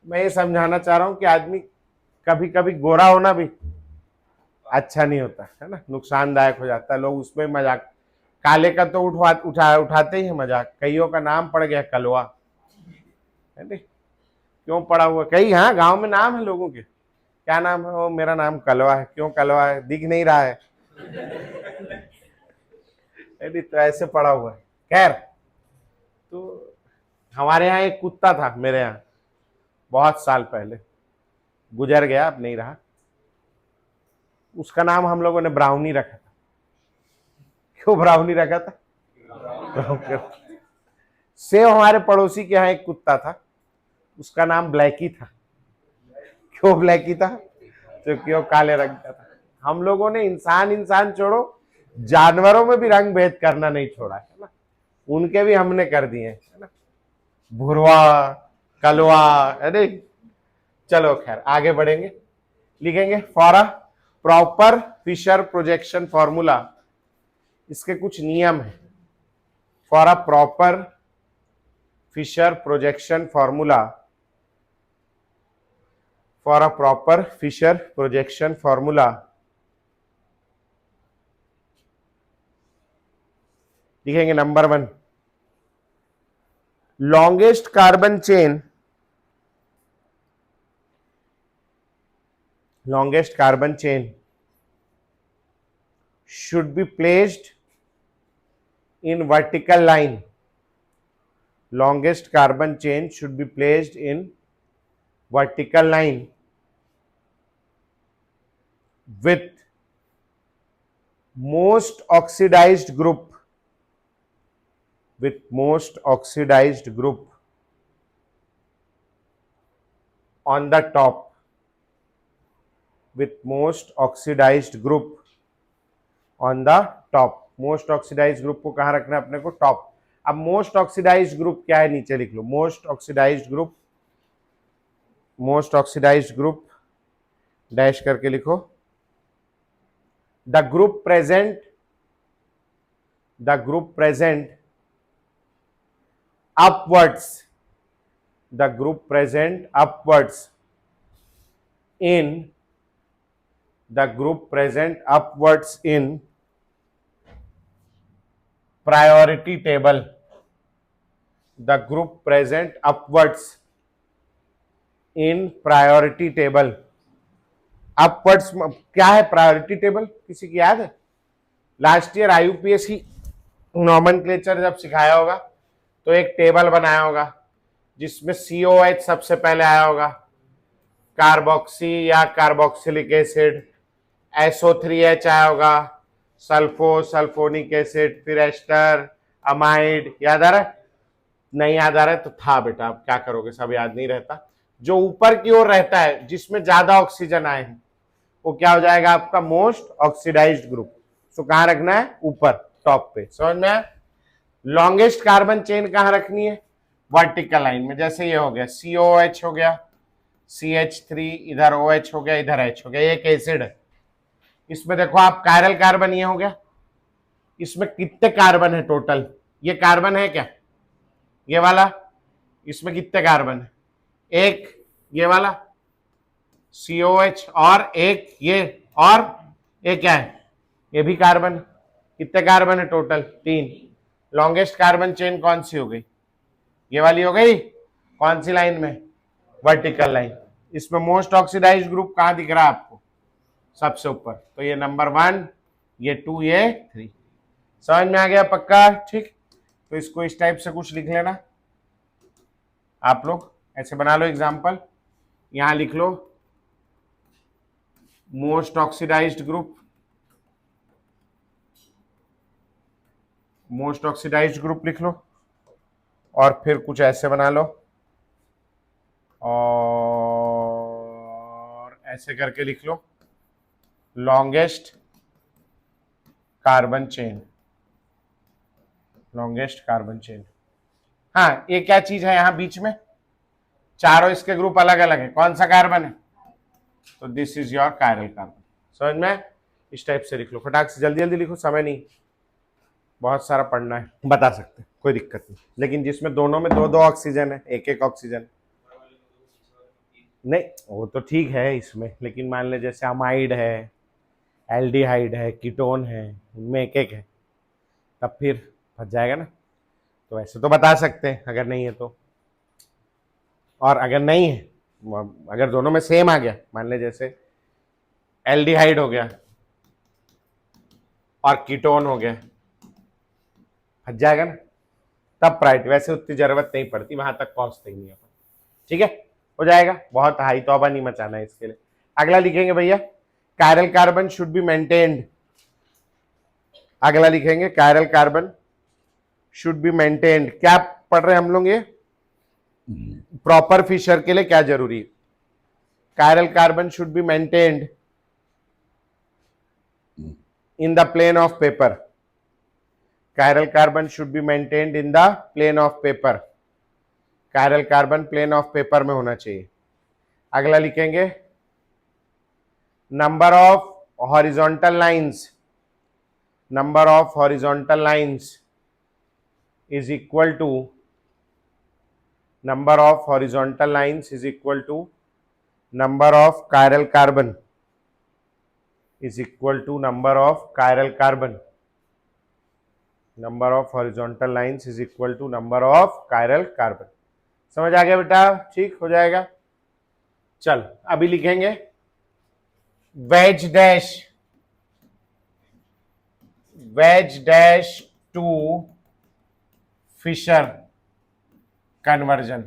मैं ये समझाना चाह रहा हूं कि आदमी कभी कभी गोरा होना भी अच्छा नहीं होता, है ना, नुकसानदायक हो जाता है। लोग उसमें मजाक काले का तो उठाते ही हैं मजाक, कईयों का नाम पड़ गया कलवा, है नहीं? क्यों पड़ा हुआ? कई, हाँ गांव में नाम है लोगों के, क्या नाम है? वो मेरा नाम कलवा है। क्यों कलवा है? दिख नहीं रहा है नहीं, तो ऐसे पड़ा हुआ है। खैर, तो हमारे यहाँ एक कुत्ता था, मेरे यहाँ बहुत साल पहले, गुजर गया, अब नहीं रहा। उसका नाम हम लोगों ने ब्राउनी रखा था। क्यों ब्राउनी रखा था? सेव हमारे पड़ोसी के यहाँ एक कुत्ता था, उसका नाम ब्लैकी था। क्यों ब्लैकी था? क्योंकि वो काले रंग का था। हम लोगों ने इंसान इंसान छोड़ो, जानवरों में भी रंग भेद करना नहीं छोड़ा है ना, उनके भी हमने कर दिए है ना, भुरवा, कलवा, अरे चलो खैर आगे बढ़ेंगे। लिखेंगे for a proper Fischer projection formula, इसके कुछ नियम है। For a proper Fischer projection formula, for a proper Fischer projection formula, लिखेंगे number 1, longest carbon chain should be placed in vertical line. Longest carbon chain should be placed in vertical line with most oxidized group, on the top, with most oxidized group on the top. Most oxidise group को कहां रखना है अपने को? Top. अब most oxidise group क्या है नीचे लिख लो। मोस्ट ऑक्सीडाइज ग्रुप डैश करके लिखो। The group present upwards, the group present upwards in priority table, the group present upwards in priority table. upwards क्या है प्रायोरिटी टेबल? किसी की याद है? लास्ट ईयर IUPAC नॉमेनक्लेचर जब सिखाया होगा तो एक टेबल बनाया होगा जिसमें COH सबसे पहले आया होगा, कार्बोक्सी या कार्बोक्सिलिक एसिड, SO3H आया होगा, सल्फोनिक एसिड, फिर एस्टर, अमाइड। याद आ रहा है? नहीं याद आ रहा है तो था बेटा, अब क्या करोगे, सब याद नहीं रहता। जो ऊपर की ओर रहता है जिसमें ज्यादा ऑक्सीजन आए हैं वो क्या हो जाएगा आपका? Most oxidised group. तो कहां रखना है? ऊपर, टॉप पे। समझ में आया? लॉन्गेस्ट कार्बन चेन कहां रखनी है? वर्टिकल लाइन में। जैसे ये हो गया COH हो गया, CH3, इधर OH हो गया, इधर H हो गया, एक एसिड है। इसमें देखो आप कायरल कार्बन ये हो गया, इसमें कितने कार्बन है टोटल? ये कार्बन है क्या? ये वाला, इसमें कितने कार्बन है? एक ये वाला COH और एक ये, और एक क्या है? ये भी कार्बन। कितने कार्बन है टोटल? 3। लॉन्गेस्ट कार्बन चेन कौन सी हो गई? ये वाली हो गई। कौन सी लाइन में? Vertical line. इसमें मोस्ट ऑक्सीडाइज्ड ग्रुप कहां दिख रहा है आपको? सबसे ऊपर। तो ये नंबर 1, ये 2, ये 3। समझ में आ गया पक्का? ठीक। तो इसको इस टाइप से कुछ लिख लेना आप लोग, ऐसे बना लो एग्जाम्पल। यहां लिख लो मोस्ट ऑक्सीडाइज्ड ग्रुप, लिख लो, और फिर कुछ ऐसे बना लो, और ऐसे करके लिख लो लॉन्गेस्ट कार्बन चेन। हाँ, ये क्या चीज है यहां बीच में? चारों इसके ग्रुप अलग अलग है, कौन सा कार्बन है? तो this is your chiral carbon. समझ में? इस टाइप से लिख लो, फटाक से, जल्दी जल्दी लिखो, समय नहीं, बहुत सारा पढ़ना है। बता सकते हैं, कोई दिक्कत नहीं, लेकिन जिसमें दोनों में 2-2 ऑक्सीजन है, एक ऑक्सीजन नहीं, वो तो ठीक है इसमें, लेकिन मान ले जैसे अमाइड है, एल्डिहाइड है, कीटोन है, उनमें एक है, तब फिर फंस जाएगा ना। तो ऐसे तो बता सकते हैं अगर नहीं है तो। और अगर नहीं है, अगर दोनों में सेम आ गया, मान ले जैसे एल्डिहाइड हो गया और कीटोन हो गया, फंस जाएगा ना। तब प्रायोरिटी, वैसे उतनी जरूरत नहीं पड़ती, वहां तक पहुंचते ही नहीं अपन। ठीक है, हो जाएगा। बहुत हाई तौबा नहीं मचाना है इसके लिए। अगला लिखेंगे भैया, chiral carbon should be maintained. अगला लिखेंगे chiral carbon should be maintained. क्या पढ़ रहे हैं हम लोग ये? प्रॉपर फिशर के लिए क्या जरूरी है? Chiral carbon should be maintained in the plane of paper. Chiral carbon should be maintained in the plane of paper. Chiral carbon plane of paper में होना चाहिए। अगला लिखेंगे number of horizontal lines. Number of horizontal lines is equal to number of horizontal lines is equal to number of chiral carbon is equal to number of chiral carbon. Number of horizontal lines is equal to number of chiral carbon. समझ आ गया बेटा? ठीक हो जाएगा। चल अभी लिखेंगे wedge dash to Fisher conversion.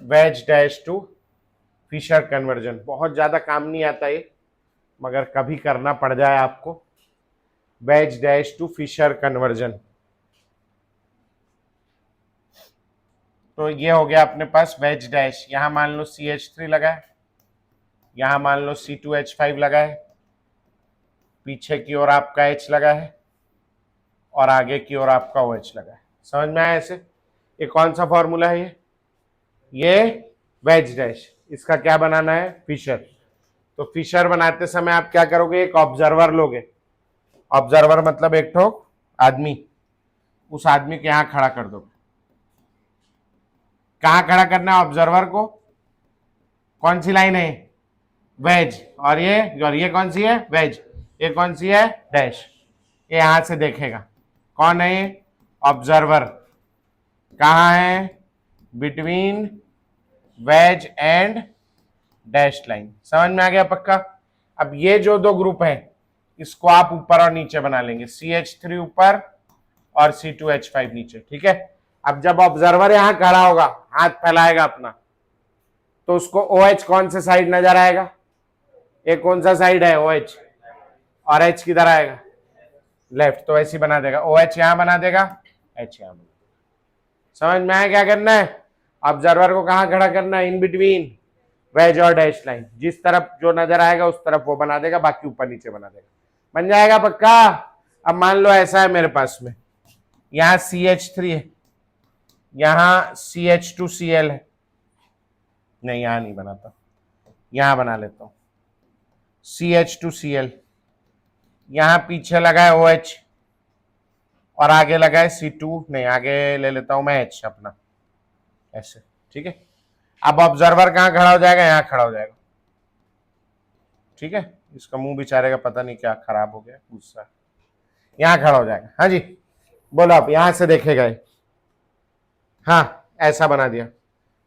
wedge dash to Fisher conversion बहुत ज्यादा काम नहीं आता ये, मगर कभी करना पड़ जाए आपको। wedge dash to Fisher conversion। तो ये हो गया अपने पास wedge dash। यहां मान लो CH3 लगा है, यहां मान लो C2H5 लगा है, पीछे की ओर आपका H लगा है और आगे की ओर आपका OH लगा है। समझ में आया? ऐसे ये कौन सा फॉर्मूला है? ये wedge dash। इसका क्या बनाना है? फिशर। तो फिशर बनाते समय आप क्या करोगे? एक ऑब्जर्वर लोगे। ऑब्जर्वर मतलब एक ठो आदमी, उस आदमी के यहां खड़ा कर दोगे। कहां खड़ा करना है ऑब्जर्वर को? कौन सी लाइन है? वेज। और ये कौन सी है? वेज। ये कौन सी है? डैश। ये यहां से देखेगा। कौन है ये? ऑब्जर्वर। कहां है? Between wedge and dash line. समझ में आ गया पक्का? अब ये जो दो ग्रुप हैं इसको आप ऊपर और नीचे बना लेंगे, CH3 ऊपर और C2H5 नीचे। ठीक है, अब जब ऑब्जर्वर यहां खड़ा होगा, हाथ फैलाएगा अपना, तो उसको OH कौन से साइड नजर आएगा? ये कौन सा साइड है? OH। और H किधर आएगा? लेफ्ट। तो ऐसी बना देगा, OH यहां बना देगा, H यहां बना। समझ में आया क्या करना है? ऑब्जर्वर को कहां खड़ा करना है? इन बिटवीन वेज और डैश लाइन। जिस तरफ जो नजर आएगा उस तरफ वो बना देगा, बाकी ऊपर नीचे बना देगा। बन जाएगा पक्का? अब मान लो ऐसा है मेरे पास में, यहां CH3 है, यहां CH2Cl है। नहीं यहां नहीं बनाता, यहां बना लेता हूं CH2Cl। यहां पीछे लगा है OH और आगे लगा है C2, नहीं आगे ले लेता हूं मैं H अपना, ऐसे। ठीक है, अब ऑब्जर्वर कहां खड़ा हो जाएगा? यहां खड़ा हो जाएगा। ठीक है, इसका मुंह बेचारे का पता नहीं क्या खराब हो गया, गुस्सा। यहां खड़ा हो जाएगा। हाँ जी बोलो, आप यहां से देखेगा। हाँ ऐसा बना दिया,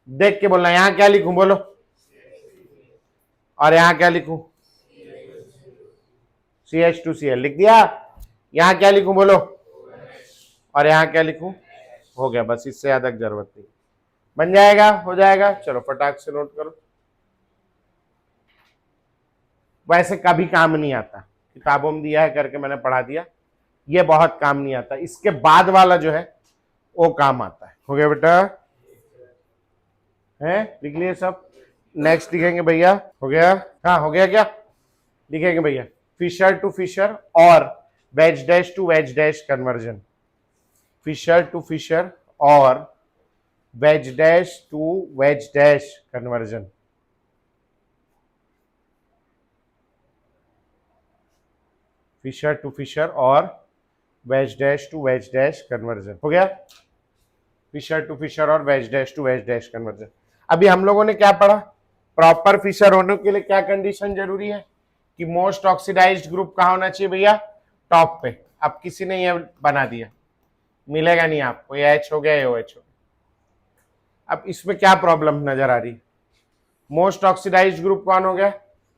देख के बोलना यहां क्या लिखूं, बोलो। और यहां क्या लिखूं? CH2Cl लिख दिया। यहां क्या लिखूं, बोलो। और यहां क्या लिखूं? हो गया, बस इससे ज्यादा जरूरत नहीं। बन जाएगा? हो जाएगा। चलो फटाक से नोट करो। वैसे कभी काम नहीं आता, किताबों में दिया है करके मैंने पढ़ा दिया, ये बहुत काम नहीं आता। इसके बाद वाला जो है वो काम आता है। हो गया बेटा? है लिख लिए सब? नेक्स्ट लिखेंगे भैया। हो गया? हाँ हो गया क्या? लिखेंगे भैया फिशर टू फिशर और wedge dash to wedge dash conversion. Fischer to Fischer और wedge dash to wedge dash conversion. Fischer to Fischer और wedge dash to wedge dash conversion. हो गया? फिशर टू फिशर और wedge dash to wedge dash conversion. अभी हम लोगों ने क्या पढ़ा? प्रॉपर फिशर होने के लिए क्या कंडीशन जरूरी है? कि मोस्ट ऑक्सीडाइज्ड ग्रुप कहां होना चाहिए भैया? टॉप पे। अब किसी ने ये बना दिया, मिलेगा नहीं आपको, ये H हो गया, ये OH हो गया। अब इसमें क्या प्रॉब्लम नजर आ रही है? मोस्ट ऑक्सीडाइज्ड ग्रुप कौन हो गया?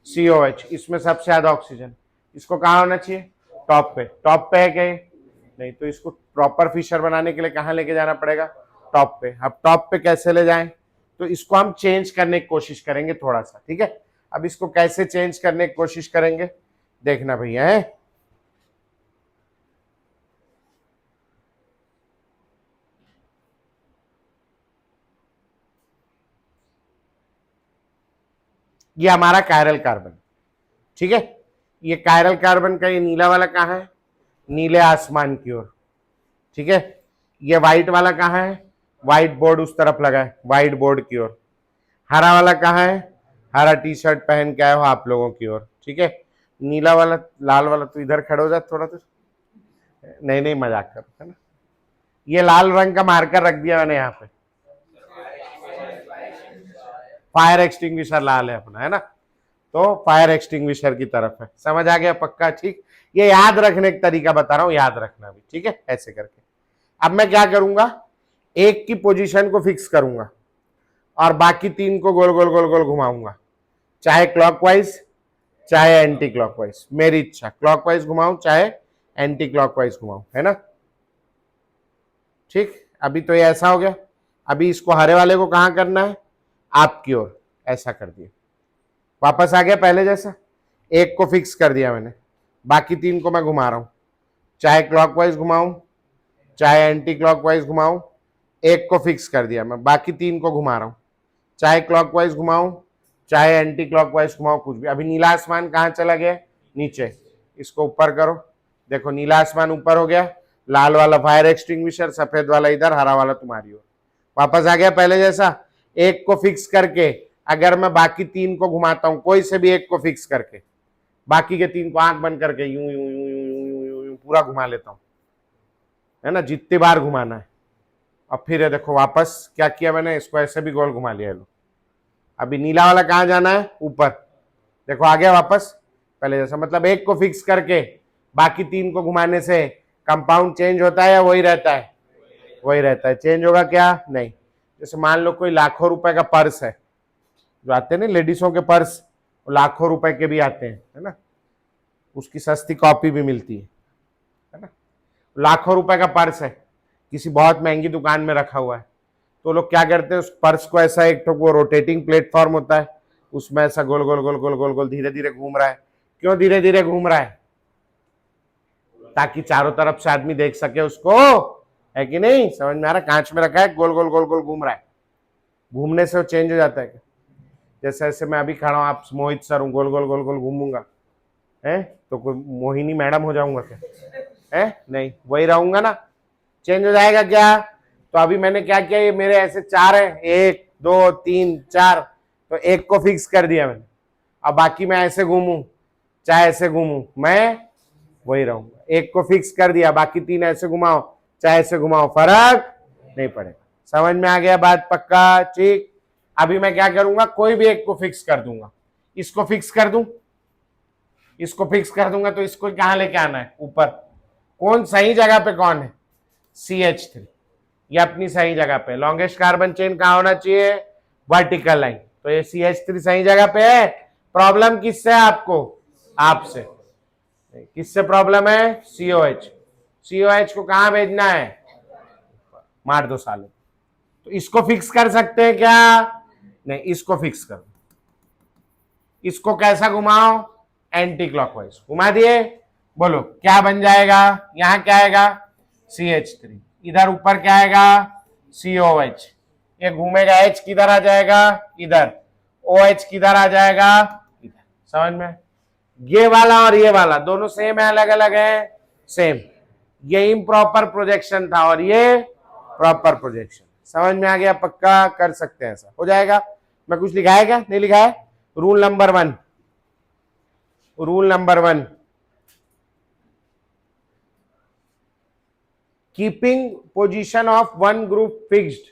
COH। इसमें सबसे ज्यादा ऑक्सीजन, इसको कहाँ होना चाहिए? टॉप पे। टॉप पे है क्या ये? नहीं, तो इसको प्रॉपर फिशर बनाने के लिए कहाँ लेके जाना पड़ेगा? टॉप पे। अब टॉप पे कैसे ले जाएं? तो इसको हम चेंज करने की कोशिश करेंगे थोड़ा सा, ठीक है। अब इसको कैसे चेंज करने की कोशिश करेंगे देखना भैया है। ये हमारा कायरल कार्बन, ठीक है। ये कायरल कार्बन का ये नीला वाला कहाँ है? नीले आसमान की ओर, ठीक है। ये व्हाइट वाला कहाँ है? व्हाइट बोर्ड उस तरफ लगा है, व्हाइट बोर्ड की ओर। हरा वाला कहाँ है? हरा टी शर्ट पहन के आए हो आप लोगों की ओर, ठीक है। नीला वाला, लाल वाला तो इधर खड़े हो जा थोड़ा, तो नहीं नहीं मजाक कर, है ना। ये लाल रंग का मार्कर रख दिया मैंने यहाँ पे, फायर एक्सटिंग्विशर लाल है अपना, है ना। तो फायर एक्सटिंग्विशर की तरफ है, समझ आ गया पक्का? ठीक, ये याद रखने का तरीका बता रहा हूं, याद रखना भी, ठीक है, ऐसे करके। अब मैं क्या करूंगा, एक की पोजीशन को फिक्स करूंगा और बाकी तीन को गोल गोल गोल गोल घुमाऊंगा, चाहे क्लॉकवाइज चाहे एंटी क्लॉकवाइज, मेरी इच्छा, क्लॉकवाइज घुमाऊं चाहे एंटी क्लॉकवाइज घुमाऊं, है ना। ठीक, अभी तो ये ऐसा हो गया। अभी इसको हरे वाले को कहां करना है? आपकी ओर, ऐसा कर दिया, वापस आ गया पहले जैसा। एक को फिक्स कर दिया मैंने, बाकी तीन को मैं घुमा रहा हूं, चाहे क्लॉकवाइज घुमाऊं चाहे एंटी क्लॉकवाइज घुमाऊं। एक को फिक्स कर दिया मैं, बाकी तीन को घुमा रहा हूं, चाहे क्लॉकवाइज घुमाऊं चाहे एंटी क्लॉकवाइज घुमाऊं, कुछ भी। अभी नीला आसमान कहां चला गया? नीचे। इसको ऊपर करो, देखो नीला आसमान ऊपर हो गया, लाल वाला फायर एक्सटिंग्विशर, सफेद वाला इधर, हरा वाला तुम्हारी ओर, वापस आ गया पहले जैसा। एक को फिक्स करके अगर मैं बाकी तीन को घुमाता हूं, कोई से भी एक को फिक्स करके, बाकी के तीन को आंख बंद करके यूं यूं यूं यूं यूं यूं यूं पूरा घुमा लेता हूं, है ना, जितनी बार घुमाना है। अब फिर ये देखो वापस क्या किया मैंने, इसको ऐसे भी गोल घुमा लिया लो। अभी नीला वाला कहां जाना है? ऊपर, देखो आ गया वापस पहले जैसा। मतलब एक को फिक्स करके बाकी तीन को घुमाने से कंपाउंड चेंज होता है या वही रहता है? वही रहता है। चेंज होगा क्या? नहीं। जैसे मान लो कोई लाखों रुपए का पर्स है, जो आते हैं ना लेडीजों के पर्स, लाखों रुपए के भी आते हैं, है ना, उसकी सस्ती कॉपी भी मिलती है ना। लाखों रुपए का पर्स है, किसी बहुत महंगी दुकान में रखा हुआ है, तो लोग क्या करते हैं, उस पर्स को ऐसा, एक तो वो रोटेटिंग प्लेटफॉर्म होता है, उसमें ऐसा गोल गोल गोल गोल गोल गोल धीरे धीरे घूम रहा है। क्यों धीरे धीरे घूम रहा है? ताकि चारों तरफ से आदमी देख सके उसको, है कि नहीं? समझ में आ रहा? कांच में रखा है, गोल गोल गोल गोल घूम रहा है, घूमने से वो चेंज हो जाता है। जैसे ऐसे मैं अभी खड़ा हूं, आप मोहित सर हूं, गोल गोल गोल गोल घूमूंगा, है तो कोई मोहिनी मैडम हो जाऊंगा क्या? है नहीं, वही रहूंगा ना, चेंज हो जाएगा क्या? तो अभी मैंने क्या किया, ये मेरे ऐसे चार है, 1 2 3 4, तो एक को फिक्स कर दिया मैंने। अब बाकी मैं ऐसे घूमूं चाहे ऐसे घूमूं, मैं वही रहूंगा। एक को फिक्स कर दिया, बाकी तीन ऐसे घुमाओ चाहे ऐसे घुमाओ, फर्क नहीं पड़ेगा। समझ में आ गया बात? पक्का? ठीक। अभी मैं क्या करूंगा, कोई भी एक को फिक्स कर दूंगा, इसको फिक्स कर दूं, इसको फिक्स कर दूंगा, तो इसको कहां लेके आना है? ऊपर। कौन सही जगह पे कौन है? CH3, ये अपनी सही जगह पे। लॉन्गेस्ट कार्बन चेन कहां होना चाहिए? वर्टिकल लाइन, तो ये CH3 सही जगह पे है। प्रॉब्लम किससे है आपको? आपसे। किससे प्रॉब्लम है? COH। COH को कहां भेजना है? मार दो साले। तो इसको फिक्स कर सकते हैं क्या? नहीं, इसको फिक्स करो। इसको कैसा घुमाओ? एंटी क्लॉकवाइज घुमा दिए, बोलो क्या बन जाएगा? यहां क्या आएगा? CH3, इधर ऊपर क्या आएगा? COH। ये घूमेगा, H किधर आ जाएगा? इधर। OH किधर आ जाएगा? इधर। समझ में? ये वाला और ये वाला दोनों सेम है, अलग अलग है? सेम। ये इम्प्रॉपर प्रोजेक्शन था और ये प्रॉपर प्रोजेक्शन। समझ में आ गया? पक्का? कर सकते हैं, ऐसा हो जाएगा। मैं कुछ लिखा है क्या? नहीं लिखा है। Rule number 1, rule number 1, keeping position of one group fixed,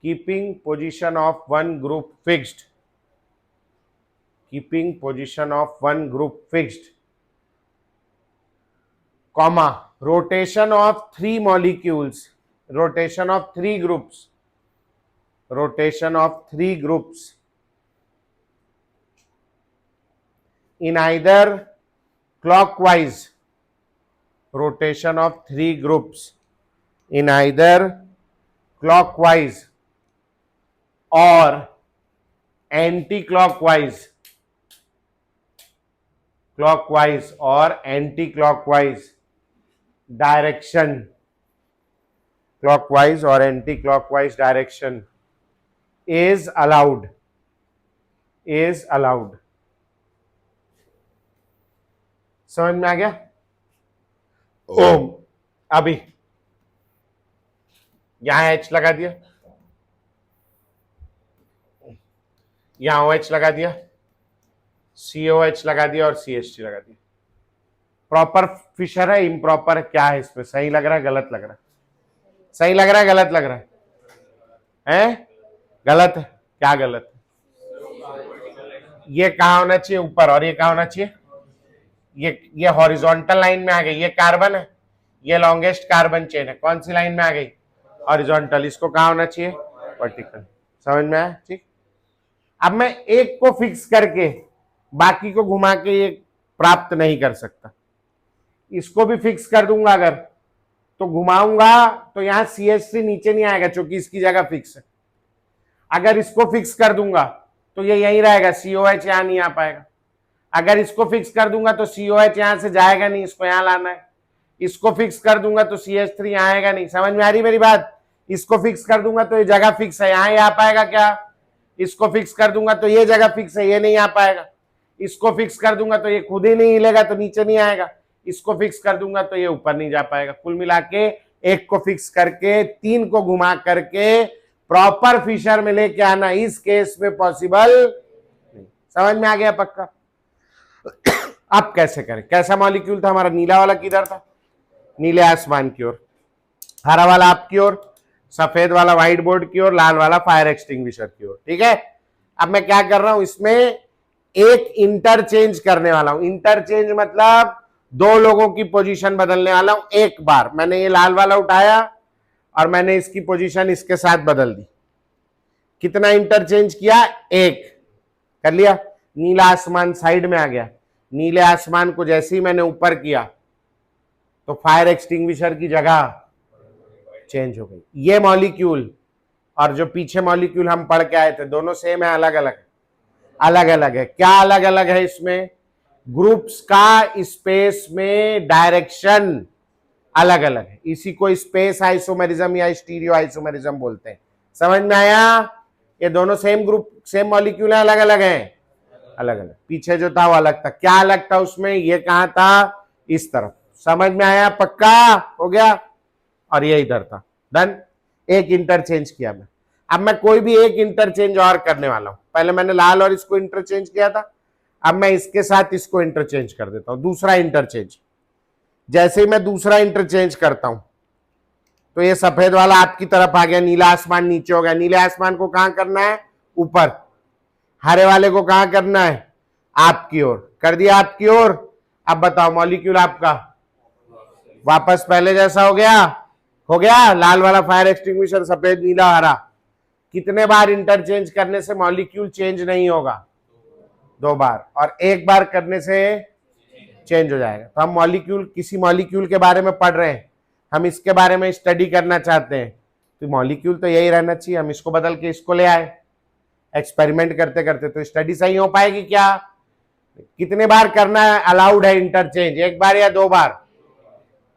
keeping position of one group fixed, keeping position of one group fixed, comma, rotation of three molecules, rotation of three groups, rotation of three groups in either clockwise, rotation of three groups in either clockwise or anti-clockwise, clockwise or anti-clockwise direction, clockwise or anti-clockwise direction is allowed, is allowed. समझ में आ गया? ओम अभी यहां H लगा दिया, यहां OH लगा दिया, COH लगा दिया और CH3 लगा दिया. प्रॉपर फिशर है, इम्प्रॉपर क्या है इसमें? सही लग रहा है, गलत लग रहा है? सही लग रहा है, गलत लग रहा है? हैं? गलत है. क्या गलत है? ये कहा होना चाहिए ऊपर और ये कहा होना चाहिए, ये हॉरिजॉन्टल लाइन में आ गई. ये कार्बन है, ये लॉन्गेस्ट कार्बन चेन है. कौन सी लाइन में आ गई? हॉरिजॉन्टल. इसको कहा होना चाहिए? वर्टिकल. समझ में आया? ठीक. अब मैं एक को फिक्स करके बाकी को घुमा के ये प्राप्त नहीं कर सकता. इसको भी फिक्स कर दूंगा अगर, तो घुमाऊंगा तो यहां CH3 नीचे नहीं आएगा क्योंकि इसकी जगह फिक्स है. अगर इसको फिक्स कर दूंगा तो ये यहीं रहेगा, COH यहां नहीं आ पाएगा. अगर इसको फिक्स कर दूंगा तो COH यहां से जाएगा नहीं, इसको यहां लाना है. इसको फिक्स कर दूंगा तो CH3 यहां आएगा नहीं. समझ में आ रही मेरी बात? इसको फिक्स कर दूंगा तो ये जगह फिक्स है, यहां आ पाएगा क्या? इसको फिक्स कर दूंगा तो ये जगह फिक्स है, ये नहीं आ पाएगा. इसको फिक्स कर दूंगा तो ये खुद ही नहीं हिलेगा तो नीचे नहीं आएगा. इसको फिक्स कर दूंगा तो ये ऊपर नहीं जा पाएगा. कुल मिला के एक को फिक्स करके तीन को घुमा करके प्रॉपर फिशर में लेके आना इस केस में पॉसिबल नहीं. समझ में आ गया? पक्का. अब कैसे करें? कैसा मॉलिक्यूल था हमारा? नीला वाला किधर था? नीले आसमान की ओर, हरा वाला आपकी ओर, सफेद वाला व्हाइट बोर्ड की ओर, लाल वाला फायर एक्सटिंग्विशर की ओर. ठीक है. अब मैं क्या कर रहा हूं, इसमें एक इंटरचेंज करने वाला हूं. इंटरचेंज मतलब दो लोगों की पोजीशन बदलने वाला हूं. एक बार मैंने ये लाल वाला उठाया और मैंने इसकी पोजीशन इसके साथ बदल दी. कितना इंटरचेंज किया? एक कर लिया. नीला आसमान साइड में आ गया. नीले आसमान को जैसे ही मैंने ऊपर किया तो फायर एक्सटिंग्विशर की जगह चेंज हो गई. ये मॉलिक्यूल और जो पीछे मॉलिक्यूल हम पढ़ के आए थे दोनों सेम है? अलग अलग? अलग अलग है. क्या अलग अलग है इसमें? ग्रुप्स का स्पेस में डायरेक्शन अलग अलग है. इसी को स्पेस आइसोमेरिज्म या स्टीरियो आइसोमेरिज्म बोलते हैं. समझ में आया? ये दोनों सेम ग्रुप सेम मॉलिक्यूल है, अलग अलग हैं? अलग अलग. पीछे जो था वो अलग था. क्या अलग था उसमें? ये कहां था? इस तरफ. समझ में आया? पक्का हो गया. और ये इधर था. डन. एक इंटरचेंज किया मैं. अब मैं कोई भी एक इंटरचेंज और करने वाला हूं. पहले मैंने लाल और इसको इंटरचेंज किया था, अब मैं इसके साथ इसको इंटरचेंज कर देता हूं. दूसरा इंटरचेंज. जैसे ही मैं दूसरा इंटरचेंज करता हूं तो ये सफेद वाला आपकी तरफ आ गया, नीला आसमान नीचे हो गया. नीले आसमान को कहां करना है? ऊपर. हरे वाले को कहां करना है? आपकी ओर. कर दिया आपकी ओर. अब बताओ मॉलिक्यूल आपका वापस पहले जैसा हो गया? हो गया. लाल वाला फायर एक्सटिंग्विशर, सफेद नीला हरा. कितने बार इंटरचेंज करने से मॉलिक्यूल चेंज नहीं होगा? दो बार. और एक बार करने से चेंज हो जाएगा. तो हम मॉलिक्यूल, किसी मॉलिक्यूल के बारे में पढ़ रहे हैं, हम इसके बारे में स्टडी करना चाहते हैं, तो मॉलिक्यूल तो यही रहना चाहिए. हम इसको बदल के इसको ले आए एक्सपेरिमेंट करते करते, तो स्टडी सही हो पाएगी क्या? कितने बार करना है अलाउड है इंटरचेंज? एक बार या दो बार?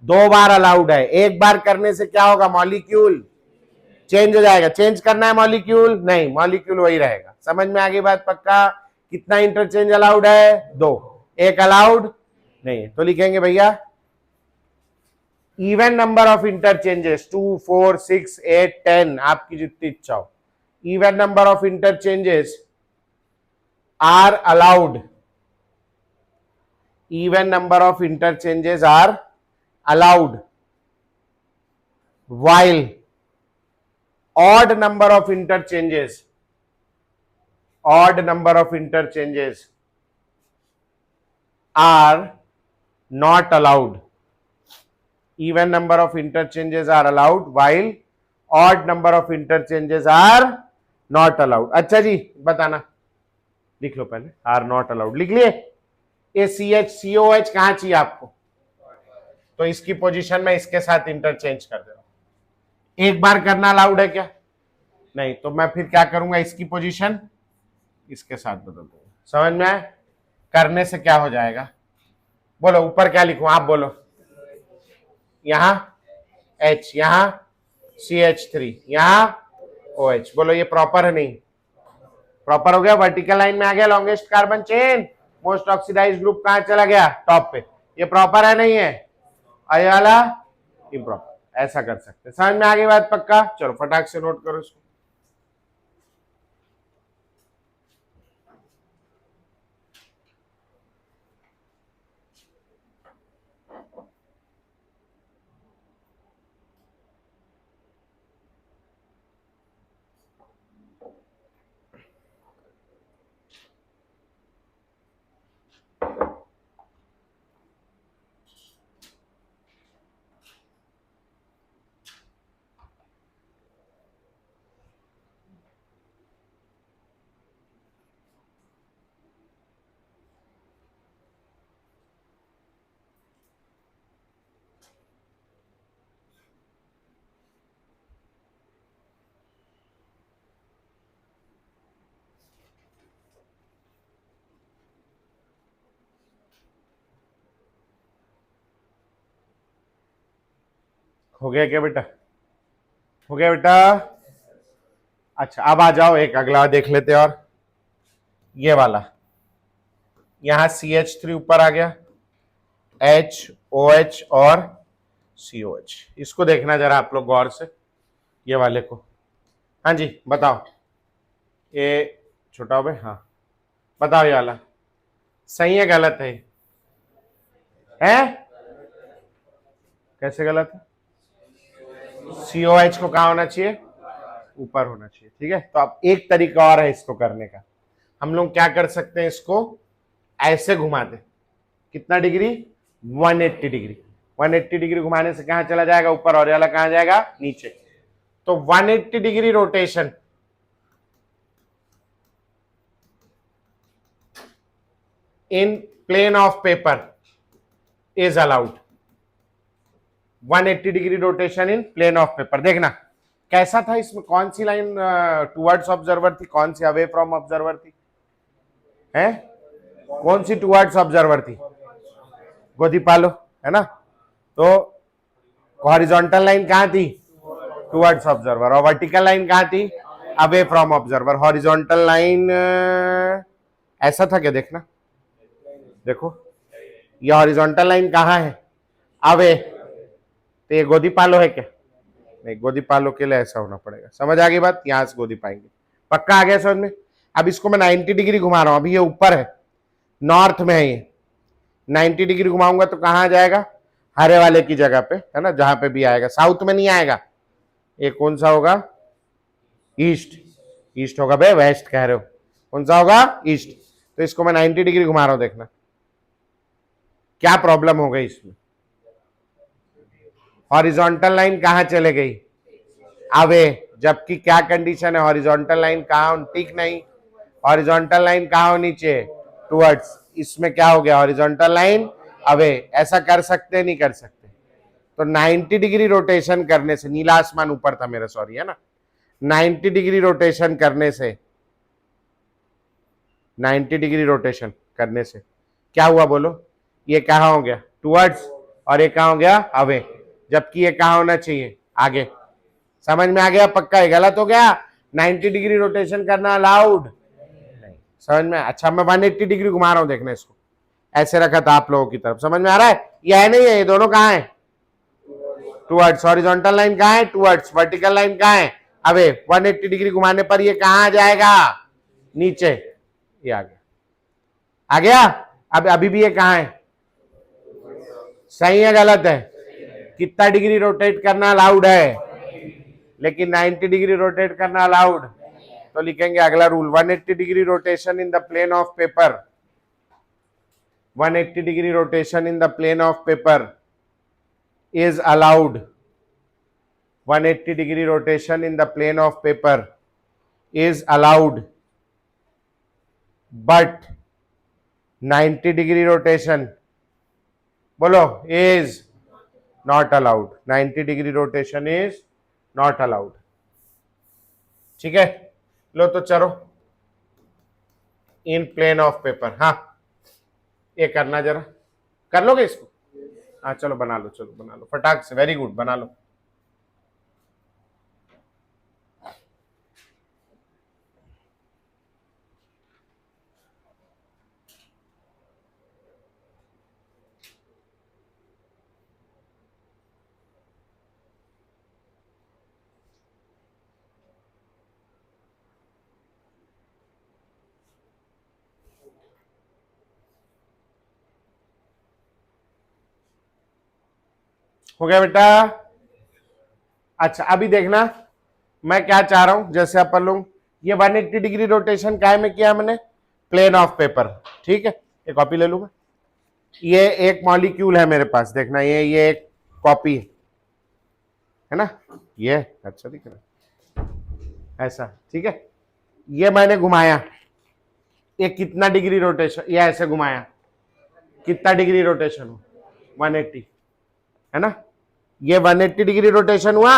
दो बार अलाउड है. एक बार करने से क्या होगा? मॉलिक्यूल चेंज हो जाएगा. चेंज करना है मॉलिक्यूल? नहीं, मॉलिक्यूल वही रहेगा. समझ में आ गई बात? पक्का. कितना इंटरचेंज अलाउड है? दो. एक अलाउड नहीं है. तो लिखेंगे भैया इवन नंबर ऑफ इंटरचेंजेस 2, 4, 6, 8, 10 आपकी जितनी इच्छा हो. Even number of interchanges are allowed. Even number of interchanges are allowed while odd number of interchanges are not allowed. even number of interchanges are allowed while odd number of interchanges are not allowed. अच्छा जी बताना, लिख लो पहले, are not allowed लिख लिए। ये CH कहाँ चाहिए आपको, तो इसकी पोजीशन में इसके साथ इंटरचेंज कर दे रहा हूं। एक बार करना अलाउड है क्या, नहीं, तो मैं फिर क्या करूंगा, इसकी पोजीशन इसके साथ बदल दूंगा। समझ में आया, करने से क्या हो जाएगा, बोलो ऊपर क्या लिखूं, आप बोलो, यहां H, यहां CH3, यहां OH, बोलो ये प्रॉपर है नहीं, प्रॉपर हो गया, वर्टिकल लाइन में आ गया, longest carbon chain, most oxidised group कहां चला गया, टॉप पे, ये प्रॉपर है नहीं है, ये वाला इम्प्रॉपर, ऐसा कर सकते हैं। समझ में आ गई बात पक्का, चलो फटाक से नोट करो इसको। हो गया क्या बेटा, हो गया बेटा। अच्छा अब आ जाओ, एक अगला देख लेते हैं, और ये वाला, यहां CH3 ऊपर आ गया, HOH और COH, इसको देखना जरा आप लोग गौर से, ये वाले को। हाँ जी बताओ, ये छोटा हो भाई, हाँ बताओ, ये वाला सही है गलत है, कैसे गलत है, COH को कहा होना चाहिए, ऊपर होना चाहिए, ठीक है। तो अब एक तरीका और है इसको करने का, हम लोग क्या कर सकते हैं, इसको ऐसे घुमा दे, कितना डिग्री, 180 डिग्री, 180 डिग्री घुमाने से कहां चला जाएगा, ऊपर, और वाला कहां जाएगा, नीचे। तो 180 degree rotation in plane of paper is allowed, 180 degree rotation in plane of paper. देखना कैसा था, इसमें कौन सी लाइन टुवर्ड्स ऑब्जर्वर थी, कौन सी अवे फ्रॉम ऑब्जर्वर थी, है कौन सी टुवर्ड्स ऑब्जर्वर थी, गोदीपालो, है ना। तो हॉरिजॉन्टल लाइन कहां थी, टुवर्ड्स ऑब्जर्वर, और वर्टिकल लाइन कहां थी, away from observer. Horizontal line ऐसा था क्या, देखना देखो, ये हॉरिजॉन्टल लाइन कहां है, अवे, तो ये गोदीपालो है क्या, नहीं, गोदीपालो के लिए ऐसा होना पड़ेगा। समझ आ गई बात, यहां से गोदी पाएंगे, पक्का आ गया समझ में। अब इसको मैं 90 डिग्री घुमा रहा हूं, अभी ये ऊपर है, नॉर्थ में है ये, 90 डिग्री घुमाऊंगा तो कहां आ जाएगा, हरे वाले की जगह पे, है ना, जहां पे भी आएगा, साउथ में नहीं आएगा, ये कौन सा होगा, ईस्ट, ईस्ट होगा भाई, वेस्ट कह रहे हो, कौन सा होगा, ईस्ट। तो इसको मैं 90 डिग्री घुमा रहा हूं, देखना क्या प्रॉब्लम हो गई इसमें, हॉरिजॉन्टल लाइन कहां चले गई, अवे, जबकि क्या कंडीशन है, हॉरिजॉन्टल लाइन कहां, ठीक नहीं, हॉरिजॉन्टल लाइन कहां होनी चाहिए, टुवर्ड्स, इसमें क्या हो गया, हॉरिजॉन्टल लाइन अवे। ऐसा कर सकते नहीं कर सकते, तो 90 डिग्री रोटेशन करने से, नीला आसमान ऊपर था मेरा, सॉरी, है ना, 90 डिग्री रोटेशन करने से, 90 डिग्री रोटेशन करने से क्या हुआ बोलो, ये कहां हो गया, टुवर्ड्स, और ये कहां हो गया, अवे, जबकि ये कहां होना चाहिए, आगे। समझ में आ गया पक्का, ये गलत हो गया, 90 डिग्री रोटेशन करना अलाउड नहीं, समझ में। अच्छा मैं 180 डिग्री घुमा रहा हूं, देखना इसको, ऐसे रखा था आप लोगों की तरफ, समझ में आ रहा है, ये है नहीं है, ये दोनों कहां है, टुवर्ड्स, हॉरिजॉन्टल लाइन कहां है, टुवर्ड्स, वर्टिकल लाइन कहां है, अवे, 180 डिग्री घुमाने पर ये कहां आ जाएगा, नीचे, ये आ गया, आ गया। अब अभी भी ये कहां है, सही है गलत है, कितना डिग्री रोटेट करना अलाउड है, लेकिन 90 डिग्री रोटेट करना अलाउड, तो लिखेंगे अगला rule, 180 degree rotation in the plane of paper, 180 degree rotation in the plane of paper is allowed 180 degree rotation in the plane of paper is allowed, but 90 degree rotation, बोलो, is not allowed. 90 degree rotation is not allowed. ठीक है, लो तो चलो इन plane of paper. हाँ, ये करना जरा, कर लोगे इसको? हाँ चलो बना लो, चलो बना लो फटाक से. वेरी गुड, बना लो. हो गया बेटा? अच्छा, अभी देखना मैं क्या चाह रहा हूं. जैसे अपन लोग ये 180 डिग्री रोटेशन काय में किया मैंने? Plane of paper. ठीक है, एक कॉपी ले लूंगा. ये एक मॉलिक्यूल है मेरे पास, देखना ये एक कॉपी है ना. ये अच्छा दिख रहा है ऐसा. ठीक है, ये मैंने घुमाया, ये कितना डिग्री रोटेशन, ये ऐसे घुमाया, कितना डिग्री रोटेशन हो? 180 है ना. ये 180 डिग्री रोटेशन हुआ.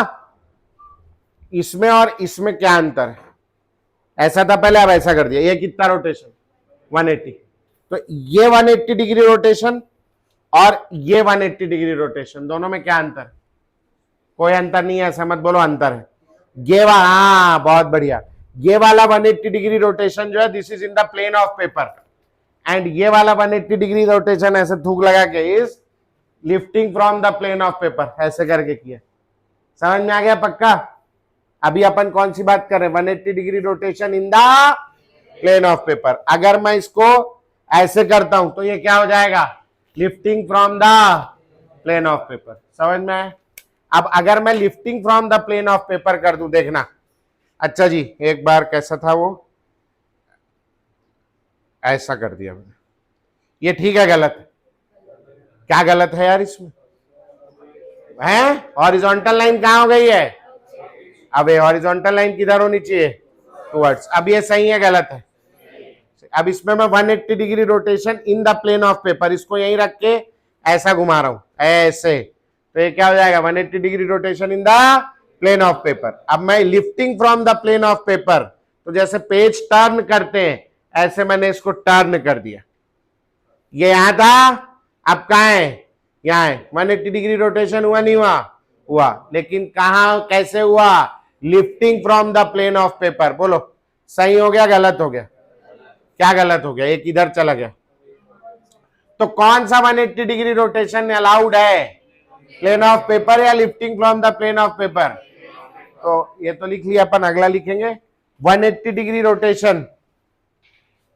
इसमें और इसमें क्या अंतर है? ऐसा था पहले, अब ऐसा कर दिया. ये कितना रोटेशन? 180. तो ये 180 डिग्री रोटेशन और ये 180 डिग्री रोटेशन, दोनों में क्या अंतर है? कोई अंतर नहीं है. ऐसा मत बोलो अंतर है. ये वाला, हाँ बहुत बढ़िया, ये वाला 180 डिग्री रोटेशन जो है, this is in the plane of paper. And ये वाला 180 डिग्री रोटेशन ऐसे थूक लगा के is lifting from the plane of paper. ऐसे करके किया. समझ में आ गया पक्का? अभी अपन कौन सी बात कर रहे हैं? 180 degree rotation in the plane of paper. अगर मैं इसको ऐसे करता हूं तो ये क्या हो जाएगा? Lifting from the plane of paper. समझ में आया? अब अगर मैं lifting from the plane of paper कर दूं, देखना. अच्छा जी, एक बार कैसा था वो, ऐसा कर दिया मैंने. ये ठीक है गलत है? क्या गलत है यार इसमें? है हॉरिजॉन्टल लाइन कहां हो गई है? अब ये हॉरिजॉन्टल लाइन किधर होनी चाहिए? टुवर्ड्स. अब ये सही है गलत है? अब इसमें मैं 180 degree rotation in the plane of paper, इसको यहीं रख के ऐसा घुमा रहा हूं ऐसे, तो ये क्या हो जाएगा? 180 degree rotation in the plane of paper. अब मैं lifting from the plane of paper, तो जैसे पेज टर्न करते हैं ऐसे मैंने इसको टर्न कर दिया. ये यहां था, अब कहां है? यहां है. 180 डिग्री रोटेशन हुआ नहीं हुआ? हुआ. लेकिन कहां, कैसे हुआ? Lifting from the plane of paper. बोलो सही हो गया गलत हो गया? क्या गलत हो गया? एक इधर चला गया. तो कौन सा 180 डिग्री रोटेशन अलाउड है? प्लेन ऑफ पेपर या lifting from the plane of paper? तो ये तो लिख लिया अपन, अगला लिखेंगे. 180 degree rotation,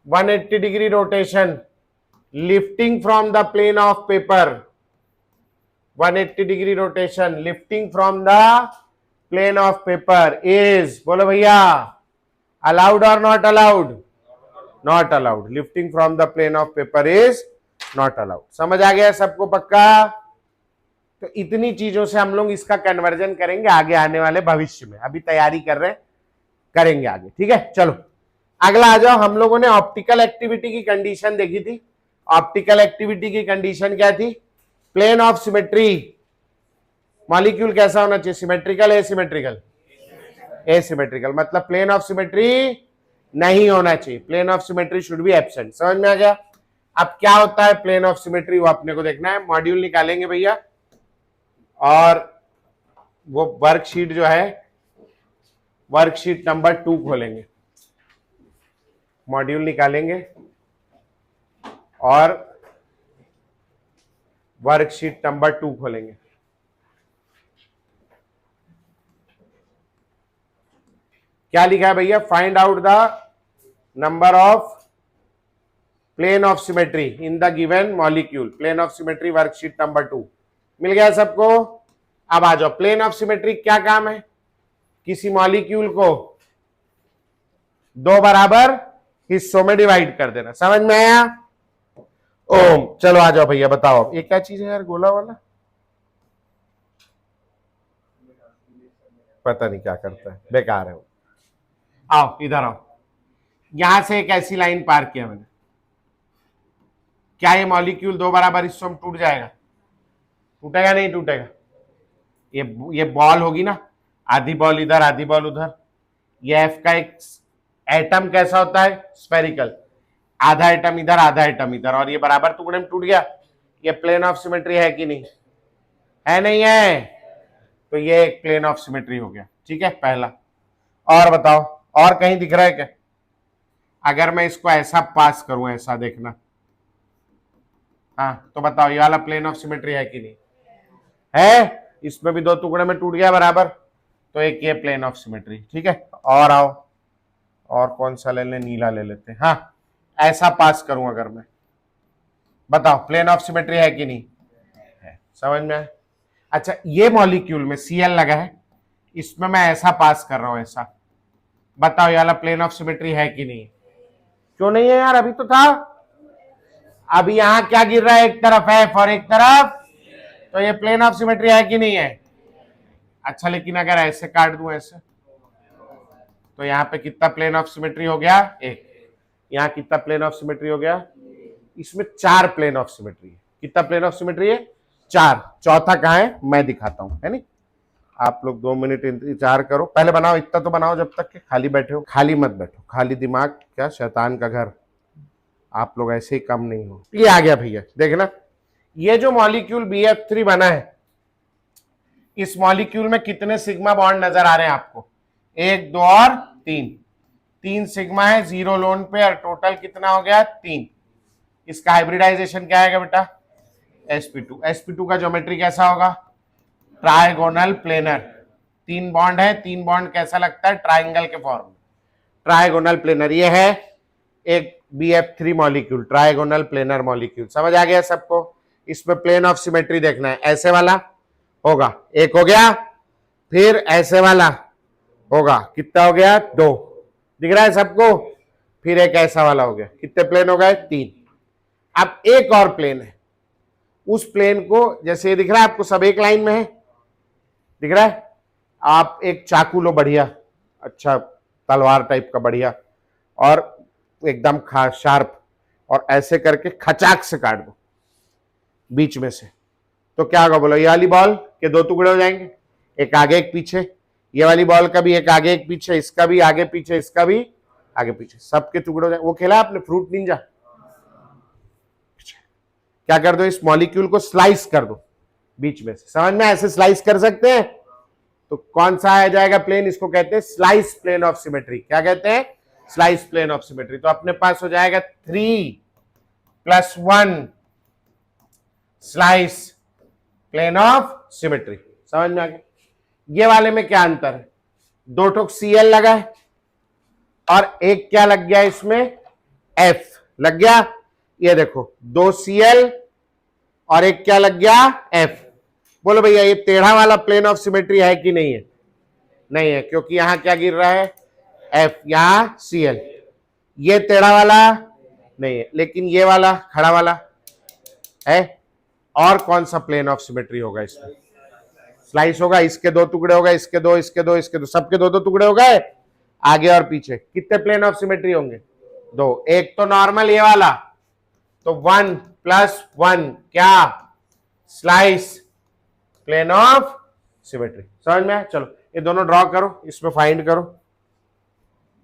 180 degree rotation lifting from the plane of paper. 180 degree rotation lifting from the plane of paper is, बोलो भैया, allowed or not allowed? Not allowed. Lifting from the plane of paper is not allowed. समझ आ गया सबको पक्का? तो इतनी चीजों से हम लोग इसका कन्वर्जन करेंगे आगे आने वाले भविष्य में. अभी तैयारी कर रहे हैं, करेंगे आगे. ठीक है, चलो अगला आ जाओ. हम लोगों ने ऑप्टिकल एक्टिविटी की कंडीशन देखी थी. ऑप्टिकल एक्टिविटी की कंडीशन क्या थी? Plane of symmetry. मॉलिक्यूल कैसा होना चाहिए? Symmetrical, asymmetrical? एसिमेट्रिकल. मतलब प्लेन ऑफ सिमेट्री नहीं होना चाहिए. Plane of symmetry should be absent. समझ में आ गया? अब क्या होता है प्लेन ऑफ सिमेट्री, वो अपने को देखना है. मॉड्यूल निकालेंगे भैया, और वो वर्कशीट जो है, वर्कशीट नंबर 2 खोलेंगे. मॉड्यूल निकालेंगे और वर्कशीट नंबर 2 खोलेंगे. क्या लिखा है भैया? Find out the number of plane of symmetry in the given molecule. Plane of symmetry worksheet number 2 मिल गया सबको? अब आ जाओ. प्लेन ऑफ सिमेट्री क्या काम है? किसी मॉलिक्यूल को 2 बराबर हिस्सों में डिवाइड कर देना. समझ में आया? ओम. चलो आ जाओ भैया, बताओ ये क्या चीज है यार, गोला वाला? पता नहीं क्या करता है, बेकार है वो। आओ इधर आओ, यहां से एक ऐसी लाइन पार किया मैंने, क्या ये मॉलिक्यूल दो बराबर हिस्सों में टूट जाएगा? टूटेगा नहीं टूटेगा? ये बॉल होगी ना, आधी बॉल इधर आधी बॉल उधर। ये एफ का एक एटम कैसा होता है? स्फेरिकल, आधा एटम इधर आधा एटम इधर, और ये बराबर टुकड़े में टूट गया। ये प्लेन ऑफ सिमेट्री है कि नहीं है? नहीं है, तो ये एक प्लेन ऑफ सिमेट्री हो गया। ठीक है, पहला। और बताओ, और कहीं दिख रहा है क्या? अगर मैं इसको ऐसा पास करूं, ऐसा देखना, हाँ, तो बताओ ये वाला प्लेन ऑफ सिमेट्री है कि नहीं है? इसमें भी दो टुकड़े में टूट गया बराबर, तो एक ये प्लेन ऑफ सिमेट्री। ठीक है, और आओ, और कौन सा ले लें? नीला ले लेते हैं। हाँ, ऐसा पास करूं अगर मैं, बताओ प्लेन ऑफ सिमेट्री है कि नहीं है? समझ में आया? अच्छा, ये मॉलिक्यूल में Cl लगा है, इसमें मैं ऐसा पास कर रहा हूं, ऐसा, बताओ ये वाला प्लेन ऑफ सिमेट्री है कि नहीं? क्यों नहीं है यार? अभी तो था। अभी यहां क्या गिर रहा है? एक तरफ F और एक तरफ, तो ये प्लेन ऑफ सिमेट्री है कि नहीं है? अच्छा, लेकिन अगर ऐसे काट दूं ऐसे, तो यहाँ पे कितना प्लेन ऑफ सिमेट्री हो गया? एक। यहाँ कितना प्लेन ऑफ सिमेट्री हो गया? इसमें 4 प्लेन ऑफ सिमेट्री है। कितना प्लेन ऑफ सिमेट्री है? 4। चौथा कहाँ है? मैं दिखाता हूं, है नहीं? आप लोग 2 मिनट इंतजार करो, पहले बनाओ, इतना तो बनाओ जब तक के खाली बैठे हो। खाली मत बैठो, खाली दिमाग क्या शैतान का घर, आप लोग ऐसे ही कम नहीं हो। ये आ गया भैया, देखना, ये जो मॉलिक्यूल BF3 बना है, इस मॉलिक्यूल में कितने सिग्मा बॉन्ड नजर आ रहे हैं आपको? 1 2 और 3। 3 सिग्मा है, 0 लोन पे, और टोटल कितना हो गया? 3। इसका हाइब्रिडाइजेशन क्या आएगा बेटा? sp2। sp2 का ज्योमेट्री कैसा होगा? Trigonal planar. 3 बॉन्ड है, 3 बॉन्ड कैसा लगता है? ट्राइंगल के फॉर्म में, ट्राइगोनल प्लेनर। ये है एक BF3 molecule, trigonal planar molecule. समझ आ गया सबको? इसमें प्लेन ऑफ सिमेट्री देखना है, ऐसे वाला होगा, एक हो गया, फिर ऐसे वाला होगा, कितना हो गया? 2। दिख रहा है सबको? फिर एक ऐसा वाला हो गया, कितने प्लेन हो गए? 3। अब एक और प्लेन है, उस प्लेन को, जैसे ये दिख रहा है आपको, सब एक लाइन में है, दिख रहा है? आप एक चाकू लो बढ़िया, अच्छा तलवार टाइप का बढ़िया, और एकदम शार्प, और ऐसे करके खचाक से काट दो बीच में से, तो क्या होगा बोलो? ये वाली बॉल के 2 टुकड़े हो जाएंगे, एक आगे एक पीछे। ये वाली बॉल का भी एक आगे एक पीछे, इसका भी आगे पीछे, इसका भी आगे पीछे, सबके टुकड़े हो जाएंगे। वो खेला आपने फ्रूट निंजा? क्या कर दो? इस मॉलिक्यूल को स्लाइस कर दो बीच में से। समझ में? ऐसे स्लाइस कर सकते हैं, तो कौन सा आ जाएगा प्लेन? इसको कहते हैं स्लाइस प्लेन ऑफ सिमेट्री। क्या कहते हैं? Slice plane of symmetry. तो अपने पास हो जाएगा 3 + 1 स्लाइस प्लेन ऑफ सिमेट्री। समझ में आ गया? ये वाले में क्या अंतर है? 2 ठोक Cl लगा है, और एक क्या लग गया इसमें? F लग गया। ये देखो, 2 Cl और एक क्या लग गया? F। बोलो भैया, ये टेढ़ा वाला प्लेन ऑफ सिमेट्री है कि नहीं है? नहीं है, क्योंकि यहां क्या गिर रहा है? F, यहां Cl। ये टेढ़ा वाला नहीं है, लेकिन ये वाला खड़ा वाला है। और कौन सा प्लेन ऑफ सिमेट्री होगा इसमें? स्लाइस होगा, इसके 2 टुकड़े हो गए, इसके 2, इसके 2, इसके 2, सबके 2 टुकड़े हो गए, आगे और पीछे। कितने प्लेन ऑफ सिमेट्री होंगे? 2। एक तो नॉर्मल ये वाला, तो 1 + 1 क्या? Slice plane of symmetry. समझ में आया? चलो ये दोनों ड्रॉ करो, इसमें फाइंड करो।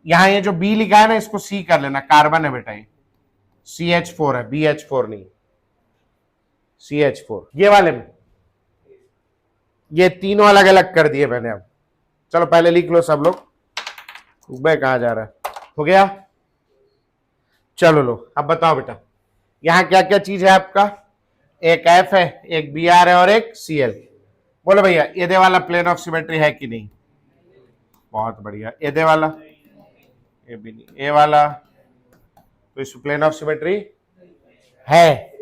यहां ये जो B लिखा है ना, इसको C कर लेना, कार्बन है बेटा, ये CH4 है, BH4 नहीं, CH4। ये वाले में ये तीनों अलग अलग कर दिए मैंने। अब चलो पहले लिख लो सब लोग, कहां जा रहा है? हो गया? चलो लो, अब बताओ बेटा, यहां क्या क्या चीज है आपका? एक F है, एक Br है, और एक Cl। बोलो भैया, ये दे वाला प्लेन ऑफ सिमेट्री है कि नहीं? बहुत बढ़िया। ये दे वाला? ये भी नहीं। ये वाला? तो इस प्लेन ऑफ सिमेट्री है,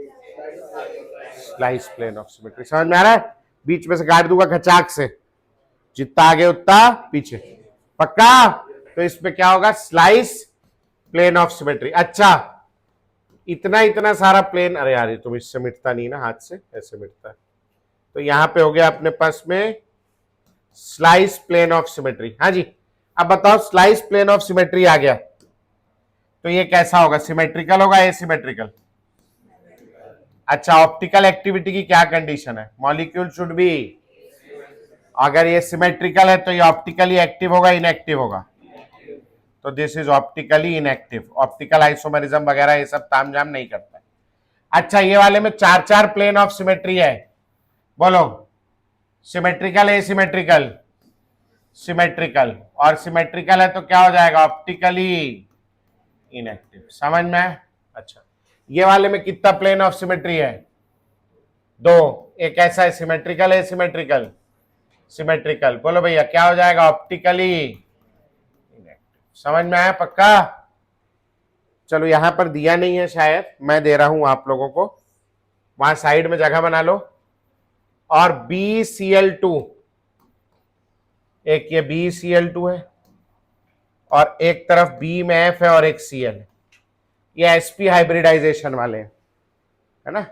स्लाइस प्लेन ऑफ सिमेट्री। समझ में आ रहा है? बीच में से काट दूंगा खचाक से, जितना आगे उतना पीछे, पक्का? तो इसमें क्या होगा? Slice plane of symmetry. अच्छा, इतना इतना सारा प्लेन, अरे यार ये तुम इससे मिटता नहीं ना, हाथ से ऐसे मिटता है। तो यहां पे हो गया अपने पास में स्लाइस प्लेन ऑफ सिमेट्री। हाँ जी, अब बताओ स्लाइस प्लेन ऑफ सिमेट्री आ गया तो ये कैसा होगा, सिमेट्रिकल होगा एसिमेट्रिकल? अच्छा, ऑप्टिकल एक्टिविटी की क्या कंडीशन है, मॉलिक्यूल शुड बी, अगर ये सिमेट्रिकल है तो ये ऑप्टिकली एक्टिव होगा इनएक्टिव होगा? तो this is optically inactive, optical isomerism वगैरह ये सब तामझाम नहीं करता है। अच्छा, ये वाले में चार चार प्लेन ऑफ सिमेट्री है, बोलो सिमेट्रिकल एसिमेट्रिकल? सिमेट्रिकल, और सिमेट्रिकल है तो क्या हो जाएगा, ऑप्टिकली इनएक्टिव। समझ में आया? अच्छा, ये वाले में कितना प्लेन ऑफ सिमेट्री है, दो, एक ऐसा है सिमेट्रिकल एसिमेट्रिकल? सिमेट्रिकल। बोलो भैया क्या हो जाएगा, ऑप्टिकली इनएक्टिव। समझ में आया पक्का? चलो यहां पर दिया नहीं है शायद, मैं दे रहा हूं आप लोगों को, वहां साइड में जगह बना लो। और BCl2, एक ये BCl2 है और एक तरफ B में F है और एक Cl है, ये sp हाइब्रिडाइजेशन वाले हैं, है ना,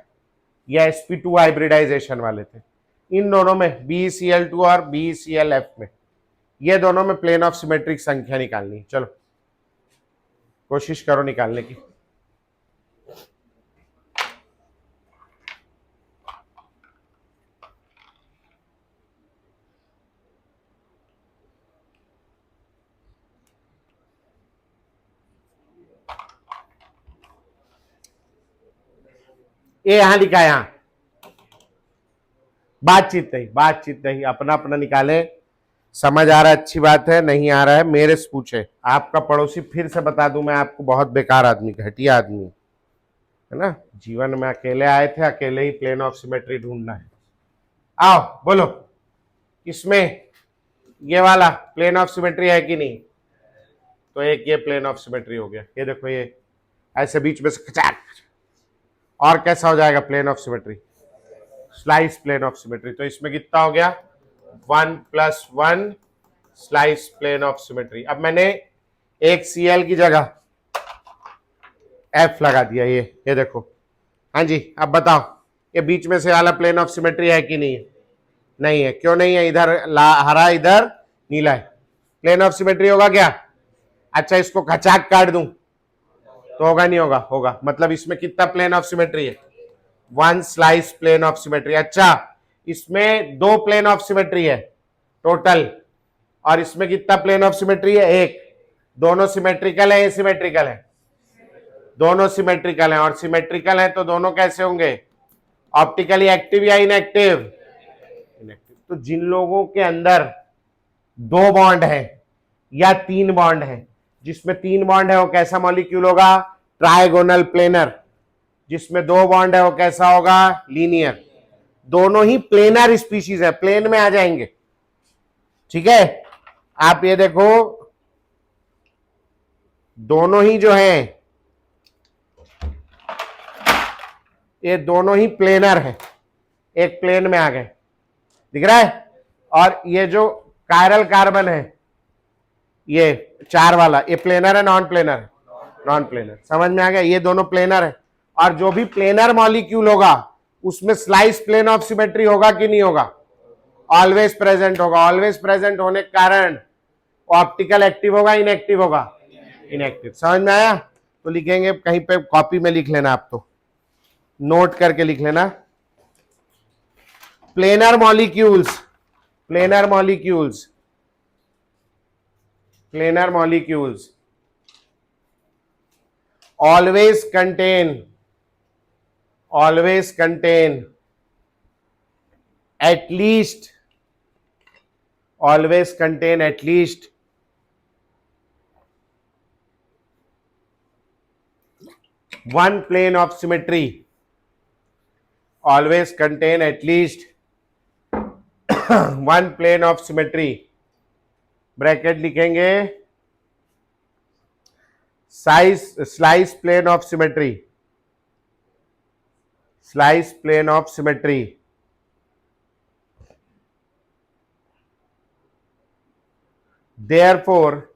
ये sp2 हाइब्रिडाइजेशन वाले थे। इन दोनों में BCl2 और BClF में, ये दोनों में प्लेन ऑफ सिमेट्रिक संख्या निकालनी है। चलो कोशिश करो निकालने की। ये यहां लिखा है, यहां बातचीत नहीं, अपना अपना निकाले। समझ आ रहा है, अच्छी बात है, नहीं आ रहा है मेरे से पूछे। आपका पड़ोसी फिर से बता दूं मैं आपको, बहुत बेकार आदमी, घटिया आदमी है ना, जीवन में अकेले आए थे, अकेले ही प्लेन ऑफ सिमेट्री ढूंढना है। आओ बोलो, इसमें ये वाला प्लेन ऑफ सिमेट्री है कि नहीं? तो एक ये प्लेन ऑफ सिमेट्री हो गया, ये देखो, ये ऐसे बीच में से खचाक। और कैसा हो जाएगा plane of symmetry, slice plane of symmetry. तो इसमें कितना हो गया, 1+1 स्लाइस प्लेन ऑफ सिमेट्री। अब मैंने एक Cl की जगह F लगा दिया, ये देखो। हाँ जी, अब बताओ ये बीच में से वाला प्लेन ऑफ सिमेट्री है कि नहीं है? नहीं है, क्यों नहीं है, इधर हरा इधर नीला है, प्लेन ऑफ सिमेट्री होगा क्या? अच्छा, इसको खचाक काट दूं तो होगा नहीं होगा? होगा। मतलब इसमें कितना प्लेन ऑफ सिमेट्री है, 1 स्लाइस प्लेन ऑफ सिमेट्री। अच्छा, इसमें 2 प्लेन ऑफ सिमेट्री है टोटल, और इसमें कितना प्लेन ऑफ सिमेट्री है, एक। दोनों सिमेट्रिकल है एसिमेट्रिकल है? दोनों सिमेट्रिकल है, और सिमेट्रिकल है तो दोनों कैसे होंगे, ऑप्टिकली एक्टिव या इनएक्टिव? इनएक्टिव। तो जिन लोगों के अंदर 2 बॉन्ड है या 3 बॉन्ड है, जिसमें 3 बॉन्ड है वो कैसा मॉलिक्यूल होगा, ट्राइगोनल प्लेनर। जिसमें 2 बॉन्ड है वो कैसा होगा, लीनियर। दोनों ही प्लेनर स्पीशीज है, प्लेन में आ जाएंगे, ठीक है। आप ये देखो, दोनों ही जो है ये दोनों ही प्लेनर है, एक प्लेन में आ गए, दिख रहा है। और ये जो कायरल कार्बन है, ये 4 वाला, ये प्लेनर है नॉन प्लेनर है? Non planar. समझ में आ गया, ये दोनों प्लेनर है। और जो भी प्लेनर मॉलिक्यूल होगा उसमें स्लाइस प्लेन ऑफ सिमेट्री होगा कि नहीं होगा? ऑलवेज प्रेजेंट होगा। ऑलवेज प्रेजेंट होने के कारण ऑप्टिकल एक्टिव होगा इनएक्टिव होगा? इनएक्टिव। समझ में आया? तो लिखेंगे कहीं पे, कॉपी में लिख लेना, आप तो नोट करके लिख लेना, planar molecules, planar molecules, planar molecules always contain at least one plane of symmetry, always contain at least one plane of symmetry, bracket लिखेंगे, slice plane of symmetry, slice plane of symmetry, therefore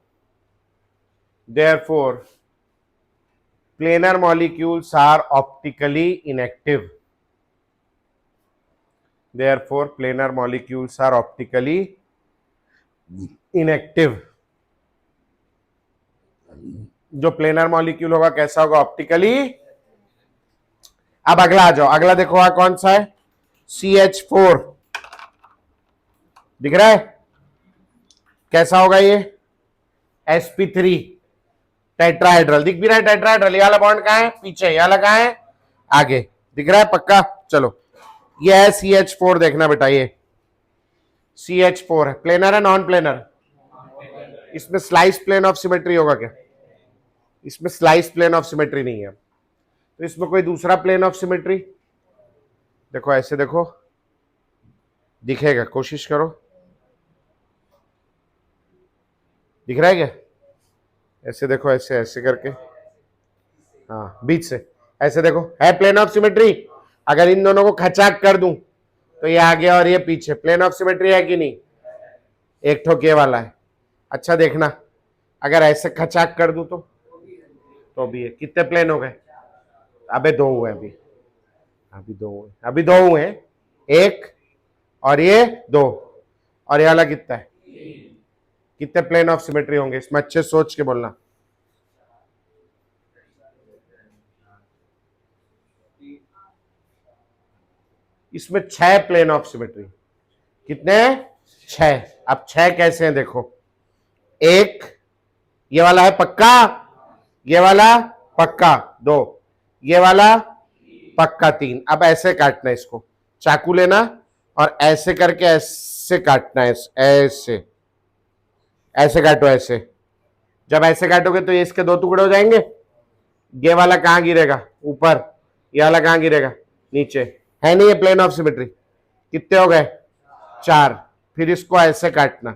planar molecules are optically inactive. Therefore planar molecules are optically inactive. जो planar molecule होगा कैसा होगा? Optically. अब अगला आ जाओ, अगला देखो वहां कौन सा है? CH4 दिख रहा है? कैसा होगा ये? sp3 tetrahedral. दिख भी रहा है टेट्राहेड्रल? ये वाला बॉन्ड कहां है? पीछे। ये वाला कहां है? आगे। दिख रहा है पक्का? चलो ये है CH4, देखना बेटा ये CH4 है। प्लेनर है नॉन प्लेनर? इसमें स्लाइस प्लेन ऑफ सिमेट्री होगा क्या? इसमें स्लाइस प्लेन ऑफ सिमेट्री नहीं है। तो इसमें कोई दूसरा प्लेन ऑफ सिमेट्री देखो, ऐसे देखो, दिखेगा? कोशिश करो, दिख रहा है क्या? ऐसे देखो, ऐसे ऐसे करके, हाँ बीच से ऐसे देखो, है प्लेन ऑफ सिमेट्री? अगर इन दोनों को खचाक कर दूं तो ये आगे और ये पीछे, प्लेन ऑफ सिमेट्री है कि नहीं? एक ठोक ये वाला है। अच्छा देखना, अगर ऐसे खचाक कर दूं तो भी है। कितने प्लेन हो गए? अबे दो हुए अभी, अभी दो हुए, एक और ये दो, और ये वाला कितना है? कितने प्लेन ऑफ सिमेट्री होंगे इसमें? अच्छे सोच के बोलना। इसमें 6 प्लेन ऑफ सिमेट्री। कितने? 6। अब 6 कैसे हैं देखो, एक ये वाला है पक्का, ये वाला पक्का 2, ये वाला पक्का 3। अब ऐसे काटना है इसको, चाकू लेना और ऐसे करके ऐसे काटना है, ऐसे ऐसे काटो। ऐसे जब ऐसे काटोगे तो ये इसके 2 टुकड़े हो जाएंगे। ये वाला कहां गिरेगा? ऊपर। ये वाला कहां गिरेगा? नीचे। है नहीं ये प्लेन ऑफ सिमेट्री? कितने हो गए? 4। फिर इसको ऐसे काटना,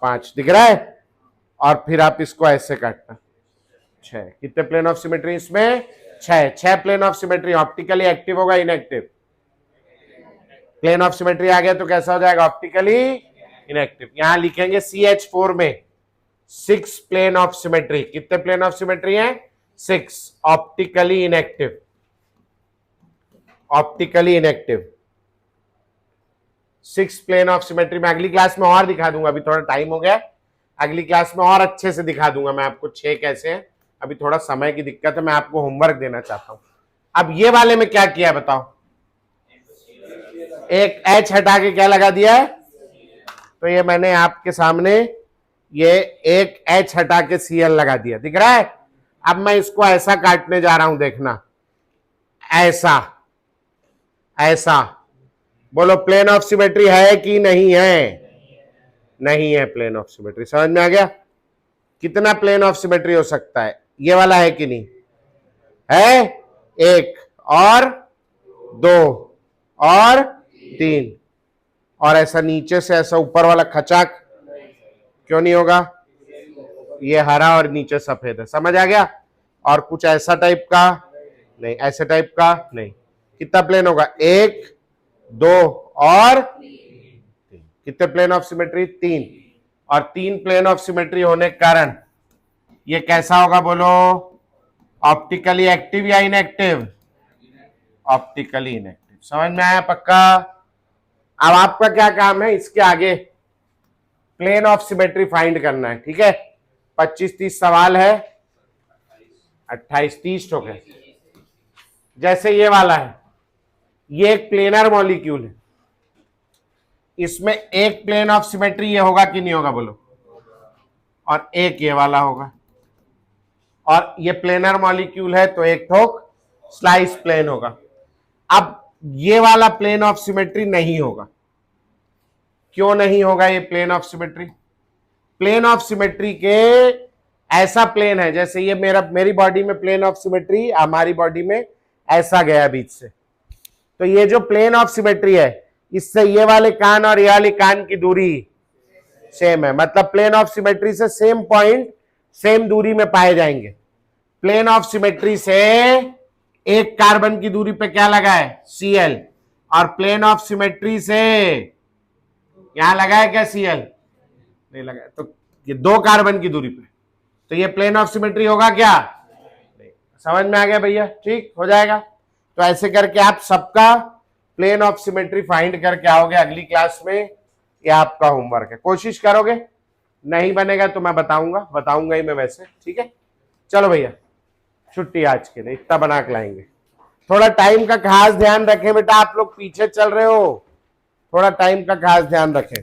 5 दिख रहा है, और फिर आप इसको ऐसे काटना, 6। कितने प्लेन ऑफ सिमेट्री इसमें? 6 plane of symmetry. Optically active होगा इनएक्टिव? प्लेन ऑफ सिमेट्री आ गया तो कैसा हो जाएगा? Optically inactive. यहां लिखेंगे CH4 में 6 प्लेन ऑफ सिमेट्री। कितने प्लेन ऑफ सिमेट्री हैं? 6। Optically inactive, optically inactive 6 plane of symmetry. में अगली क्लास में और दिखा दूंगा, अभी थोड़ा टाइम हो गया, अगली क्लास में और अच्छे से दिखा दूंगा मैं आपको 6 कैसे हैं। अभी थोड़ा समय की दिक्कत है, मैं आपको होमवर्क देना चाहता हूं। अब ये वाले में क्या किया बताओ? एक H हटा के क्या लगा दिया है? तो ये मैंने आपके सामने ये एक H हटा के Cl लगा दिया, दिख रहा है? अब मैं इसको ऐसा काटने जा रहा हूं, देखना, ऐसा ऐसा। बोलो प्लेन ऑफ सिमेट्री है कि नहीं है? नहीं है प्लेन ऑफ सिमेट्री। समझ में आ गया? कितना प्लेन ऑफ सिमेट्री हो सकता है? ये वाला है कि नहीं है? 1 और 2 और 3, और ऐसा नीचे से ऐसा ऊपर वाला खचाक क्यों नहीं होगा? ये हरा और नीचे सफेद है। समझ आ गया? और कुछ ऐसा टाइप का नहीं, ऐसे टाइप का नहीं। कितना प्लेन होगा? 1 2 और 3। कितने प्लेन ऑफ सिमेट्री? 3। और 3 प्लेन ऑफ सिमेट्री होने के कारण ये कैसा होगा बोलो? ऑप्टिकली एक्टिव या इनएक्टिव? Optically inactive. समझ में आया पक्का? अब आपका क्या काम है, इसके आगे प्लेन ऑफ सिमेट्री फाइंड करना है, ठीक है? 25-30 सवाल है, 28-30 हो गए। जैसे ये वाला है, ये एक प्लेनर मॉलिक्यूल है, इसमें एक प्लेन ऑफ सिमेट्री ये होगा कि नहीं होगा बोलो? और एक ये वाला होगा, और ये प्लेनर मॉलिक्यूल है तो एक ठोक स्लाइस प्लेन होगा। अब ये वाला प्लेन ऑफ सिमेट्री नहीं होगा। क्यों नहीं होगा ये plane of symmetry? Plane of symmetry के ऐसा प्लेन है, जैसे ये मेरी बॉडी में प्लेन ऑफ सिमेट्री, हमारी बॉडी में ऐसा गया बीच से, तो ये जो प्लेन ऑफ सिमेट्री है, इससे ये वाले कान और ये वाले कान की दूरी सेम है। मतलब प्लेन ऑफ सिमेट्री से सेम पॉइंट सेम दूरी में पाए जाएंगे। प्लेन ऑफ सिमेट्री से एक कार्बन की दूरी पे क्या लगा है? Cl। और प्लेन ऑफ सिमेट्री से यहां लगा है क्या Cl? नहीं लगा, तो ये 2 कार्बन की दूरी पे, तो ये प्लेन ऑफ सिमेट्री होगा क्या? नहीं। समझ में आ गया भैया? ठीक हो जाएगा। तो ऐसे करके आप सबका प्लेन ऑफ सिमेट्री फाइंड करके आओगे अगली क्लास में। ये आपका होमवर्क है, कोशिश करोगे, नहीं बनेगा तो मैं बताऊंगा ही मैं वैसे, ठीक है। चलो भैया छुट्टी आज के लिए, इतना बना के लाएंगे। थोड़ा टाइम का खास ध्यान रखें बेटा, आप लोग पीछे चल रहे हो, थोड़ा टाइम का खास ध्यान रखें।